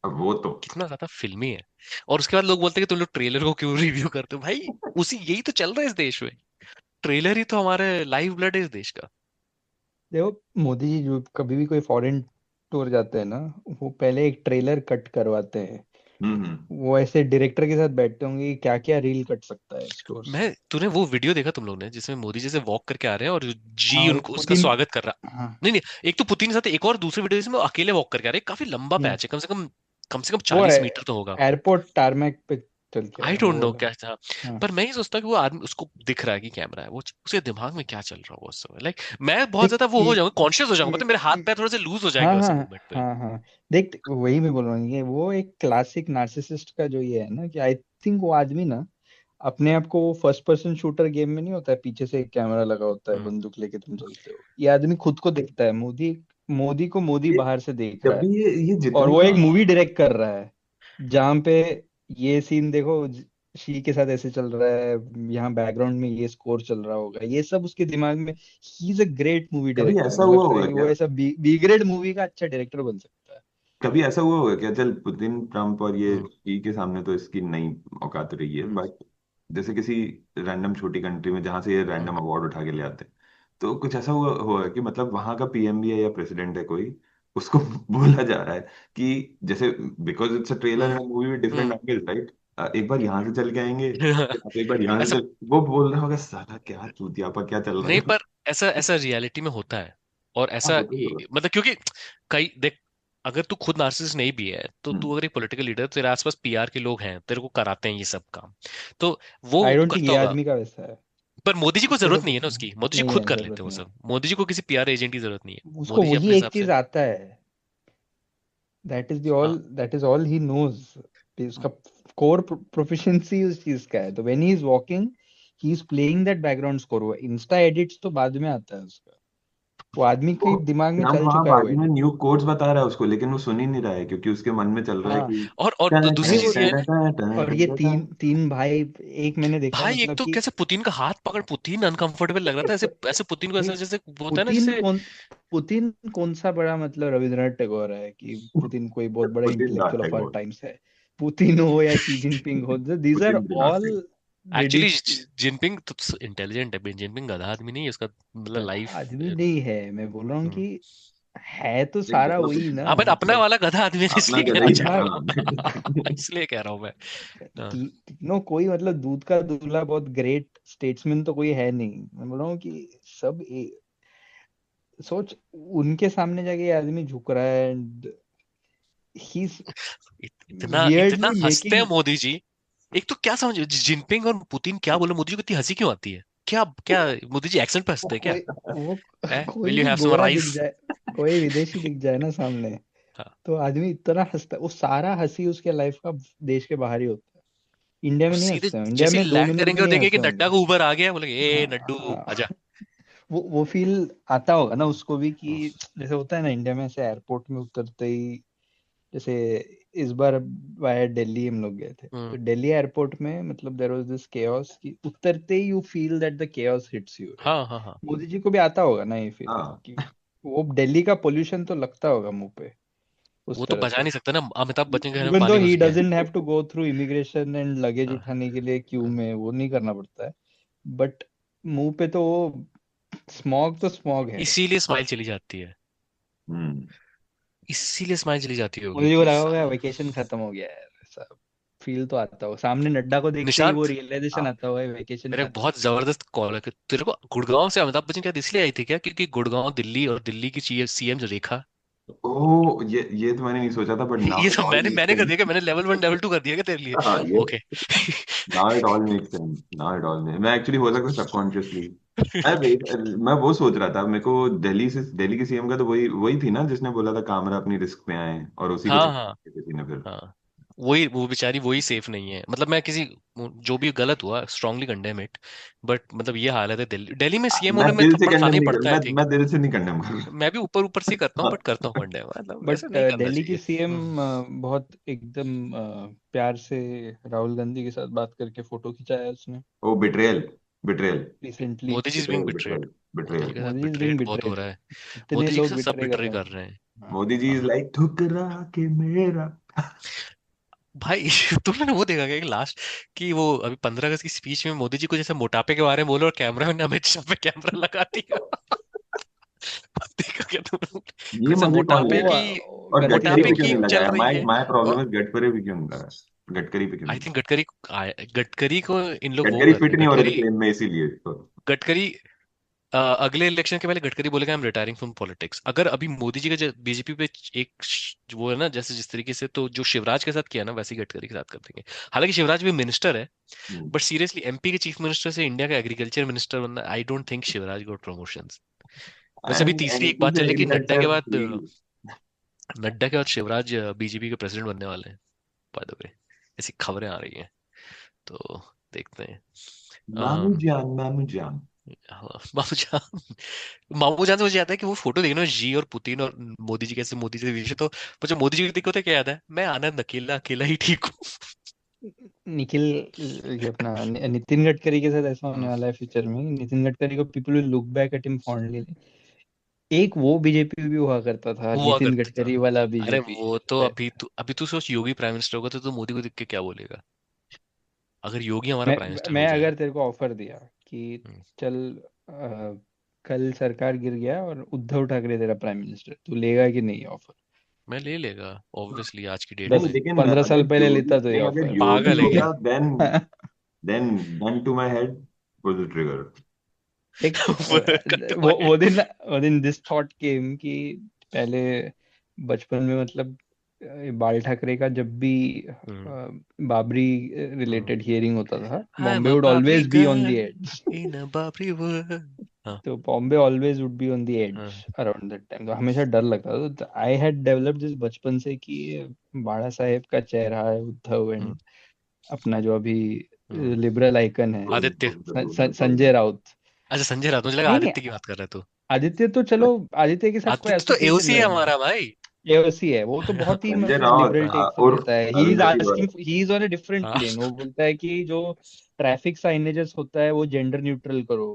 अब वो तो कितना ज्यादा फिल्मी है। और उसके बाद लोग बोलते हैं कि तुम लोग ट्रेलर को क्यों रिव्यू करते हो भाई। उसी यही तो चल रहा है इस देश में, ट्रेलर ही तो हमारे लाइव ब्लड है इस देश का। देखो मोदी जी जो कभी भी कोई फॉरेन टूर जाते हैं ना, वो पहले एक ट्रेलर कट करवाते हैं। हम्म। वो ऐसे डायरेक्टर के साथ बैठते होंगे कि क्या क्या रील कट सकता है स्टोर से। तूने वो वीडियो देखा तुम लोग ने जिसमें मोदी जी से वॉक करके आ रहे हैं और जी हाँ, वो उनको उसका पुतिन। स्वागत कर रहा। हाँ। नहीं नहीं, एक तो पुतिन के साथ एक और दूसरी वीडियो जिसमें वो अकेले वॉक करके आ रहे हैं, काफी लंबा हम्म, पैच है, कम से कम वो 40 मीटर तो होगा। एयरपोर्ट टारमेक पे चल के आई आया डोंट वो नो वाला। क्या था। हाँ, पर मैं ही सोचता कि वो आदमी, उसको दिख रहा है कि कैमरा है, वो उसके दिमाग में क्या चल रहा होगा उस समय, लाइक मैं बहुत देख ज्यादा वो हो जाऊंगा, कॉन्शियस हो जाऊंगा, मतलब मेरे हाथ इ- पैर थोड़े से लूज हो हाँ जाएंगे उस हाँ मूवमेंट पे। हाँ हाँ, देख वही मैं बोल रहा हूँ, ये वो एक क्लासिक नार्सिसिस्ट का जो ये है ना, कि आई थिंक वो आदमी ना अपने आप को फर्स्ट पर्सन शूटर गेम में नहीं होता है, पीछे से एक कैमरा लगा होता है, हम्म। बंदूक लेके तुम चलते हो, ये आदमी खुद को देखता है, मोदी मोदी को मोदी ये बाहर से देख जब रहा है। भी ये और वो जितना एक मूवी डायरेक्ट कर रहा है जहाँ पे ये सीन देखो, शी के साथ ऐसे चल रहा है, यहाँ बैकग्राउंड में ये स्कोर चल रहा होगा, ये सब उसके दिमाग में। He is a great movie कभी डायरेक्टर, ऐसा मुझे हुआ लगता है होगा कि वो क्या? ऐसा बी ग्रेड मूवी का अच्छा डायरेक्टर बन सकता है। कभी ऐसा हुआ होगा क्या, चल पुतिन ट्रम्प और ये हम्म। ई के सामने तो इसकी नई औकात रही है, हम्म। बट जैसे किसी रैंडम छोटी कंट्री में जहां से ये हम्म। रैंडम अवार्ड उठा के ले आते हैं, तो कुछ ऐसा हुआ होगा कि मतलब वहां का पीएम भी है या प्रेसिडेंट है कोई, उसको बोला जा रहा है कि जैसे because it's a trailer hmm. And movie with different hmm. Angles, right? एक बार यहाँ से चल के आएंगे, फिर एक बार यहाँ से ऐसा चल, वो बोल रहा होगा साला क्या चूतियापा क्या चल रहा नहीं, है। पर ऐसा ऐसा रियलिटी में होता है। और हाँ, ऐसा होता ही होगा। मतलब क्योंकि कई देख, अगर तू खुद नार्सिसिस्ट नहीं भी है तो हम्म। तू अगर एक पॉलिटिकल लीडर, तेरे आसपास पीआर के लोग हैं, तेरे को कराते हैं ये सब काम, तो वो आई डोंट थिंक करता ये होगा। आदमी का वैसा है। पर मोदी जी को उसको जरूरत तो नहीं है ना उसकी, मोदी जी नहीं खुद है, कर लेते जरूरत हैं वो नहीं है। सब, मोदी जी को किसी पीआर एजेंट की जरूरत नहीं है। उसको मोदी जी वही अपने एक हिसाब चीज से। आता है, हाँ। That is all he knows. उसका कोर प्रोफिशिएंसी उस चीज का है, तो when he is walking he is playing that background score. वो इंस्टा एडिट्स तो बाद में आता है उसका। वो आदमी के दिमाग में ट्रम्प चल वहां चुका है वो बाजू में न्यू कोड्स बता रहा है उसको, लेकिन वो सुन ही नहीं रहा है क्योंकि उसके मन में चल रहा है हाँ कि और टन दूसरी नहीं टन वो चीज ये है टन ना, टन टन और टन ये टन तीन टन। तीन भाई एक मैंने देखा भाई एक मतलब तो कि कैसे पुतिन का हाथ पकड़, पुतिन अनकंफर्टेबल लग रहा था ऐसे ऐसे, पुतिन को नहीं ऐसा जैसे वो होता है ना पुतिन जैसे। कौन पुतिन कौन सा बड़ा मतलब रविंद्रनाथ टैगोर है कि पुतिन कोई बहुत बड़ा Putin intellectual of our Tagore, times है। पुतिन हो या शी जिनपिंग हो, दीज आर पुतिन दिमाग ऑल से। एक्चुअली रिडिक जिनपिंग तो इंटेलिजेंट है, जिनपिंग गधा आदमी नहीं है, उसका मतलब गधा लाइफ। आदमी नहीं है, मैं बोल रहा हूँ कि है तो एक सारा गधा वही पुतिन ना हाँ बट अपना मतलब वाला गधा आदमी है, अपना इसलिए गधा कहना ही चाह अपना रहा हूँ। है। इसलिए कह रहा हूँ मैं। हाँ। तीनों कोई मतलब दूध का दूल्हा बहुत ग्रेट स्टेट्समैन तो कोई है नहीं, मैं बोल रहा हूँ कि सब सोच उनके सामने जाके ये आदमी झुक रहा है एंड ही इज इतना इतना वियर्डली हंसते हैं मेकिंग मोदी जी। एक तो क्या समझ, जिनपिंग और पुतिन क्या बोले, मोदी जी को इतनी हंसी क्यों आती है? क्या क्या मोदी जी एक्सेंट पे वो हंसते हैं क्या? कोई वो कोई विल यू भी हैव सम गोरा दिख राइस? जाए, कोई विदेशी दिख जाए ना सामने, हाँ। तो आदमी इतना हंसता है, वो सारा हंसी उसके लाइफ का देश के बाहर ही होता है। इंडिया और में नहीं सीधे हंसते होंगे, इंडिया जैसे में दो लैंड मिनट भी करेंगे और नहीं देखेंगे कि हंसते नड्डा होंगे। को ऊबर आ गया, बोले ए नड्डू आजा। हाँ, वो फील आता होगा ना उसको भी कि जैसे होता है ना इंडिया में ऐसे एयरपोर्ट में उतरते ही, जैसे इस बार वाया दिल्ली हम लोग गए थे, हम्म। तो दिल्ली एयरपोर्ट में मतलब देयर वाज दिस केओस कि उतरते ही you feel that the chaos hits you, right? हाँ हाँ हाँ। मोदी जी को भी आता होगा ना ये फीलिंग हाँ, कि वो दिल्ली का पोल्यूशन तो लगता होगा मुंह पे उस वो तो तरह बचा से, नहीं सकता ना, अमिताभ बच्चन के घर में इवन दो पानी घुस ही गया है। Doesn't have to go through immigration and luggage हाँ, उठाने के लिए क्यू हाँ। में, वो नहीं करना पड़ता है, बट मुंह पे तो वो स्मॉग तो स्मॉग है। इसीलिए स्माइल चली जाती है, हम्म। इसीलिए स्माइल चली जाती होगी मुझे को कि लगा होगा साला। वेकेशन खत्म हो गया है यार, ऐसा फील तो आता होगा, सामने नड्डा को देखते ही वो निशांत, रियलाइजेशन आता होगा वेकेशन मेरा एक खत्म। बहुत जबरदस्त कॉल है कि तेरे को गुड़गांव से अमिताभ बच्चन क्या इसलिए आई थी क्या, क्योंकि गुड़गांव दिल्ली और दिल्ली की सीएम जो रेखा। ओ, ये तो मैंने नहीं सोचा था, बट नाउ ये इट सब ऑल मैंने मेक्स मैंने कर सेंस। दिया क्या, मैंने लेवल 1 लेवल 2 कर दिया क्या तेरे लिए? हाँ, ये okay. Now it all makes sense, now it all make, मैं एक्चुअली हो सकता है सबकॉन्शियसली। मैं वेट मैं वो सोच रहा था, मेरे को दिल्ली के सीएम का तो वही वही थी ना जिसने बोला था कामरा अपनी रिस्क पे आए, और उसी को हाँ चुना हाँ किसी ने फिर। हाँ। वही वो बेचारी वही सेफ नहीं है, मतलब मैं किसी जो भी गलत हुआ स्ट्रांगली कंडेम इट, बट मतलब ये हालत है दिल्ली दिल्ली में सीएम मैं होने में दिल से थप्पड़ खाना कंडेम ही नहीं कर, पड़ता है आई थिंक। मैं दिल से नहीं कंडेम कर मैं भी ऊपर ऊपर से ही करता हूँ, रहा। बट करता हूँ कंडेम, मतलब बट वैसे नहीं करना दिल्ली की चाहिए। सीएम बहुत एकदम प्यार से राहुल गांधी के साथ बात करके फोटो खिंचाया उसने oh, betrayal, betrayal, recently. Modi ji is being betrayal, betrayed. Betrayal, Modi ji betrayal. के साथ मोदी इज बीइंग बिट्रेड बहुत हो बिट्रेड, रहा है। इतने मोदी जी के लोग साथ सब बिट्रे कर बिट्रे रहे कर हैं। रहे हैं। हाँ मोदी जी इज हाँ लाइक ठुकरा के मेरा। भाई। तुमने वो देखा क्या कि लास्ट, कि वो अभी 15 अगस्त की स्पीच में मोदी जी को जैसे मोटापे के बारे में बोलो और कैमरा में अमित शाह पे कैमरा लगा दिया। देखा क्या तुमने? ये जैसे मजे कौन ले मोटापे वो रहा की, है? और गडकरी गडकरी मोटापे पे क्यों की नहीं चल लगाया? रही माय है। माय प्रॉब्लम और इज गडकरी पे क्यों नहीं लगा? गडकरी पे क्यों आई नहीं थिंक लगा? गडकरी को इन लोग वो गडकरी कर रहे फिट हैं, नहीं हो रहे थे गडकरी प्लेन में, इसीलिए तो। गडकरी अगले इलेक्शन के पहले गडकरी बोलेगा I am retiring from politics. अगर अभी मोदी जी का बीजेपी पे एक वो है ना, जैसे जिस तरीके से तो जो शिवराज के साथ किया ना, वैसे ही गडकरी के साथ कर देंगे। हालांकि शिवराज भी मिनिस्टर है, हम्म। बट सीरियसली एमपी के चीफ मिनिस्टर से इंडिया का एग्रीकल्चर मिनिस्टर बनना, I don't think Shivraj got promotions. वैसे अभी तीसरी एक एमपी बात चल से रही है कि नड्डा के इनकल्चर बाद प्लीज। नड्डा के बाद शिवराज बीजेपी के प्रेसिडेंट बनने वाले हैं, बाय द वे। ऐसी खबरें आ रही हैं, तो देखते हैं। मामू अम, जान, मामू जान। हाँ, मामू जान से मुझे याद है कि वो फोटो देखना जी और पुतिन और मोदी जी कैसे, मोदी जी से विषय तो मुझे मोदी जी को देखो तो क्या याद है, मैं आनंद अकेला अकेला ही ठीक हूँ। निखिल, ये अपना नितिन गडकरी के साथ ऐसा होने हम्म, वाला है फ्यूचर में, नितिन गडकरी को people will look back at him fondly. एक वो बीजेपी भी हुआ करता था, हुआ नितिन करता था। गडकरी वाला अरे बीजेपी। वो तो अभी तू सोच, योगी प्राइम मिनिस्टर होगा तो तू मोदी को देख के क्या बोलेगा, अगर योगी हमारा मैं प्राइम मिनिस्टर मैं हो जाए। अगर तेरे को ऑफर दिया कि हम्म, चल कल सरकार गिर गया और उद्धव ठाकरे तेरा प्राइम मिनिस्टर, तू लेगा कि नहीं ऑफर? मैं ले लेगा ऑब्वियसली आज की डेट नहीं, दस में। लेकिन 15 साल अगर पहले योगी लेता तो ये नहीं, अगर ऑफर। योगी पागल है क्या? होता, then gun to my head, pull the trigger. एक Cut to my head. वो दिन दिस थॉट केम कि पहले बचपन में मतलब बाल ठाकरे का जब भी हम्म, बाबरी हम्म। रिलेटेड हियरिंग होता था, I'm Bombay a would Babri always be on the girl edge. in a Babri world. हाँ तो Bombay always would be on the edge हाँ अराउंड दैट टाइम, तो हमेशा डर लगता था। तो आई हैड डेवलप्ड दिस बचपन से कि बाड़ा साहेब का चेहरा है उद्धव, हम्म, एंड अपना जो अभी हम्म। लिबरल आइकन है आदित्य। संजय राउत। अच्छा संजय राउत, मुझे लगा नहीं नहीं, आदित्य की बात कर रहा है तू। आदित्य तो चलो, आदित्य के साथ कोई आदित्य तो एसोसिएशन एओसी है नहीं है। हमारा भाई। एओसी है वो, तो बहुत ही संजय मतलब राउत लिबरल टेक उर्फ लेता है। He is Arundhati asking, Roy. He is on a different हाँ, प्लेन। वो बोलता है कि जो ट्रैफिक साइनेजेस होता है वो जेंडर न्यूट्रल करो,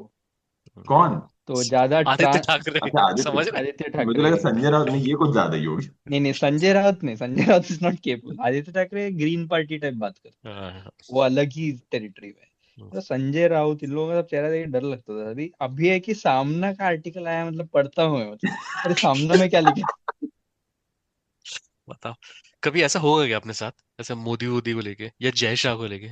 कौन? तो ज्यादा आदित्य ठाकरे, अच्छा, आदित्य। समझ रहे? आदित्य मुझे ठाकरे। लगा संजय राउत नहीं, ये कुछ ज्यादा ही होगी। नहीं नहीं, संजय राउत नहीं, Sanjay Raut is not capable. Aditya Thackeray green party type बात करते हैं, हाँ, वो अलग ही टेरिटरी में है। तो संजय राउत इन लोगों का सब चेहरा देख के डर लगता था। अभी अभी है कि सामना का आर्टिकल आया, मतलब पढ़ता हूँ मैं, मतलब अरे सामना में क्या लिखा। बताओ, कभी ऐसा होगा क्या अपने साथ, ऐसा मोदी वोदी को लेके या जय शाह को लेके?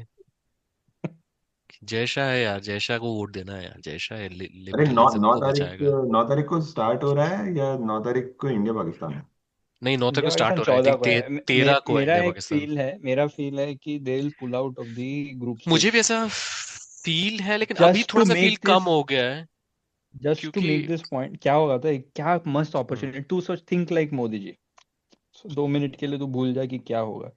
जय शाह है यार, जय शाह को वोट देना है यार, जय शाह है, अरे नौ लिबरलिज्म नौ को तारीख बचाएगा। 9 तारीख को स्टार्ट हो रहा है, या 9 तारीख को इंडिया पाकिस्तान है? नहीं, 9 तारीख को इंडिया स्टार्ट पाकिस्तान हो रहा है, आई 14 थिंक को है। 13 को है मेरा इंडिया एक पाकिस्तान। फील है, मेरा फील है कि they will pull out of the group मुझे स्टेज भी ऐसा फील है, लेकिन अभी जस्ट थोड़ा टू सा फील मेक कम दिस, हो गया है, जस्ट टू क्योंकि मेक दिस पॉइंट। क्या होगा तो क्या मस्त hmm, opportunity to such think like Modi ji. 2 minute के लिए तू भूल जा कि क्या होगा। इफ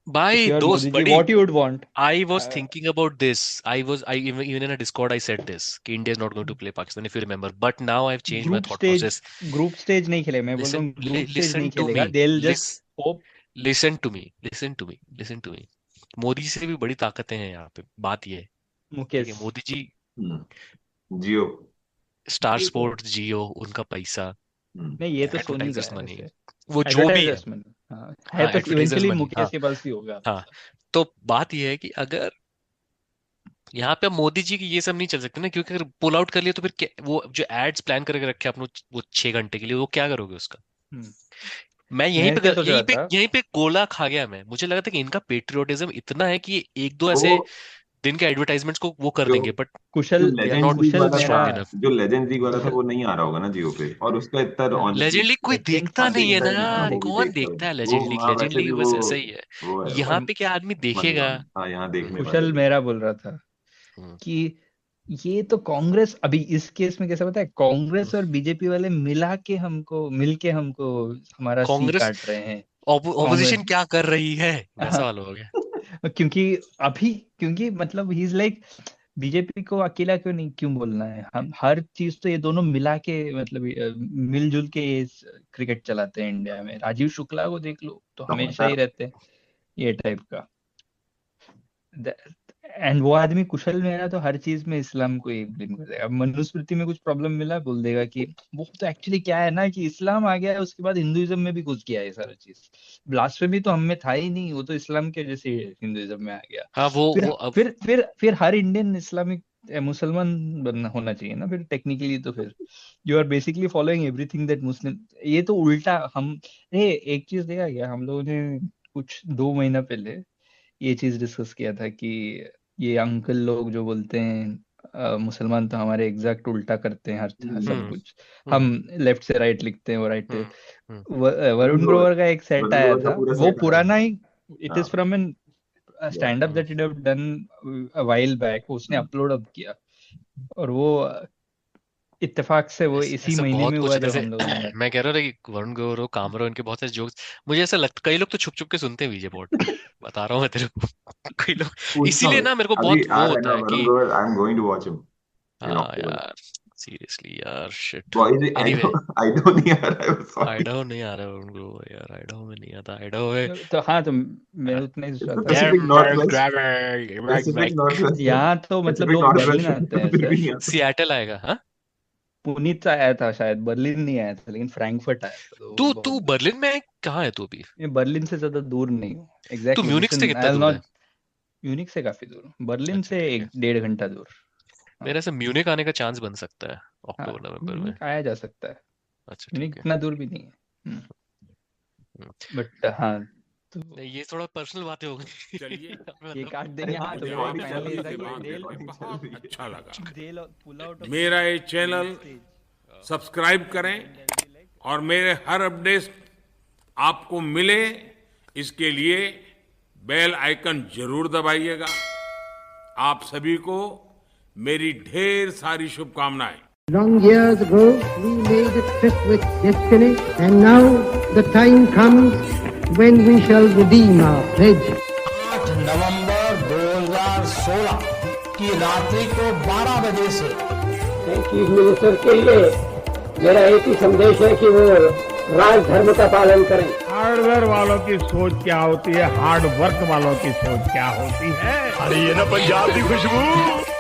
भाई यू आर दोस्त मोदी जी, बड़ी, what you would want. I was thinking about this. I even in a Discord I said this कि India is not going to play Pakistan, if you remember. But now I've changed my group thought stage, process. Group stage नहीं खेले, मैं बोल रहा Listen, हूँ group stage नहीं listen to me. खेलेगा। They will just Listen, hope. listen to me. Listen to me. Listen to me. Modi से भी बड़ी ताकतें हैं यहाँ पे, बात ये है। ठीक मुकेश, है, मोदी जी जियो। स्टार ये तो स्पोर्ट्स, जियो, उनका पैसा, नहीं, ये तो सोनी का एडवर्टाइजर्स है मनी, वैसे। वो जो भी है। एडवर्टाइजर्स में हाँ है, हाँ, तो एडवर्टाइजर्स इवेंचुअली मनी, हाँ मुकेश के पास ही होगा। हाँ। तो बात ये है कि अगर यहाँ पे अब मोदी जी की ये सब नहीं चल सकते ना, क्योंकि अगर पुल आउट कर लिया तो फिर वो जो एड्स प्लान करके रखे अपने, वो 6 घंटे के लिए, वो क्या करोगे उसका? हम्म, मैं यहीं मैं पे क्या सोच रहा था, यहीं पे गोला खा गया मैं। मुझे लगा था कि इनका पेट्रियोटिज्म इतना है कि ये एक दो वो ऐसे दिन के एडवर्टाइजमेंट्स को वो कर जो देंगे, बट जो Kushal, they are legend not league Kushal वाला था, मेरा, स्ट्रांग इनफ। जो लेजेंड लीग वाला था, कुशल वो नहीं आ रहा होगा ना जियो पे, और उसका इतना ऑनेस्टली। लेजेंड लीग कोई लेजेंड देखता हाँ, नहीं है देखता ही नहीं, हाँ ना, वो भी कौन देखता देखता है है वो, लेजेंड लीग? हाँ लेजेंड वैसे भी लीग वो बस ऐसा ही है, वो है यहाँ वो पे क्या आदमी मनी देखेगा? ऑन, हाँ यहाँ देखने वाले कुशल लोग। मेरा बोल रहा था हम्म, कि ये तो कांग्रेस, अभी इस केस में कैसा पता है, कांग्रेस हम्म। और बीजेपी वाले मिलके हमको हमारा सी कांग्रेस काट रहे हैं। ऑपोजिशन कांग्रेस क्या कर रही है, वैसा वाला हो गया। क्योंकि अभी, क्योंकि मतलब ही इज लाइक, बीजेपी को अकेला क्यों नहीं, क्यों बोलना है, हम हर चीज तो ये दोनों मिला के, मतलब मिलजुल के ये क्रिकेट चलाते हैं इंडिया में। राजीव शुक्ला को देख लो, तो हमेशा ही समाचार। रहते हैं ये टाइप का। एंड वो आदमी कुशल मेहरा तो हर चीज में इस्लाम को ही ब्लेम कर देगा। अब मनुस्मृति में कुछ प्रॉब्लम मिला, बोल देगा कि वो तो एक्चुअली क्या है ना, कि इस्लाम आ गया है, उसके बाद हिंदुइज्म में भी घुस गया है ये सारा चीज। ब्लास्फेमी तो हम में था ही नहीं, वो तो इस्लाम के जैसे हिंदुइज्म में आ गया। हाँ, फिर वो अब फिर हर इंडियन इस्लामिक मुसलमान बनना होना चाहिए ना फिर टेक्निकली। तो फिर you are basically following everything that Muslim. ये तो उल्टा हम, एक चीज देखा क्या हम लोगों ने कुछ 2 महीना पहले ये चीज डिस्कस किया था कि ये अंकल लोग जो बोलते हैं मुसलमान तो हमारे एग्जैक्ट उल्टा करते हैं हर सब हम्म कुछ। हम हम्म लेफ्ट से राइट लिखते हैं, वो राइट से। हम्म हम्म वरुण वरुण ग्रोवर। ग्रोवर का एक सेट वरुण आया ग्रोवर का था, पूरा वो सेट आया। पुराना ही, इट इज हाँ from an stand up hmm. That it have done a while back, उसने अपलोड अब किया। और वो इत्तेफाक से वो इसी ऐसा महीने बहुत में कुछ हुआ है, जब जैसे हम लोगों ने। मैं कह रहा था कि वरुण ग्रोवर हो, कामरो, इनके बहुत सारे जोक्स मुझे ऐसा लगता, कई लोग तो छुप छुप के सुनते हैं विजय पॉड, बता रहा हूँ मैं तेरे को। कई लोग पूछता इसीलिए हूँ, ना मेरे को अभी बहुत आ वो रहा है होता ना है वरुण कि Grover, I am going to watch him in हाँ अक्टूबर। यार, सीरियसली यार, शिट। बॉयज एनीवे, आइडो नहीं आ रहा है, सॉरी। आइडाहो नहीं आ रहा है वरुण ग्रोवर यार, आइडाहो में नहीं आता, आइडाहो में तो हाँ, तो मैं उतना ही सोच रहा इसमें था। Pacific north west, Pacific north west है, यहाँ तो मतलब पैसिफिक लोग नॉर्थ बर्लिन वेस्ट आते है, हैं फिर सर। भी नहीं आता। सियाटल आएगा, हाँ। पुनीत आया था शायद, बर्लिन नहीं आया था, लेकिन फ्रैंकफर्ट आया था, तो तू बहुत तू दूर। बर्लिन में है? कहाँ है तू अभी? ये बर्लिन से ज्यादा दूर नहीं हूँ, तू एग्जैक्ट म्यूनिख से लोकेशन कितना आई विल दूर है? नॉट। यूनिक से काफी दूर हूँ, बर्लिन अच्छा से ठीक है, 1-1.5 घंटा दूर। हाँ मेरे से म्यूनिक आने का चांस बन सकता है हाँ, अक्टूबर नवंबर में। यूनिक आया जा सकता है। अच्छा यूनिक ठीक है। इतना दूर भी नहीं है। हम्म। बट हाँ, तो नहीं, ये थोड़ा पर्सनल बातें हो गई। चलिए, ये मतलब काट अरे देंगे। हाँ, तो मुझे वो आप फाइनली सभी था से कि बात डेल करके बहुत अच्छा लगा। डेल पुल आउट ऑफ मेरा ये चैनल सब्सक्राइब करें और मेरे हर अपडेट आपको मिले, इसके लिए बेल आइकन जरूर दबाइएगा। आप सभी को मेरी ढेर सारी शुभकामनाएं। Long years ago, we made a trip with destiny, and now the time comes when we shall redeem our pledge. 8 नवंबर 2016 की रात्रि को 12 बजे से चीफ मिनिस्टर के लिए मेरा एक ही संदेश है कि वो राज धर्म का पालन करें। हार्डवेयर वालों की सोच क्या होती है, हार्ड वर्क वालों की सोच क्या होती है। अरे ये ना पंजाब की खुशबू।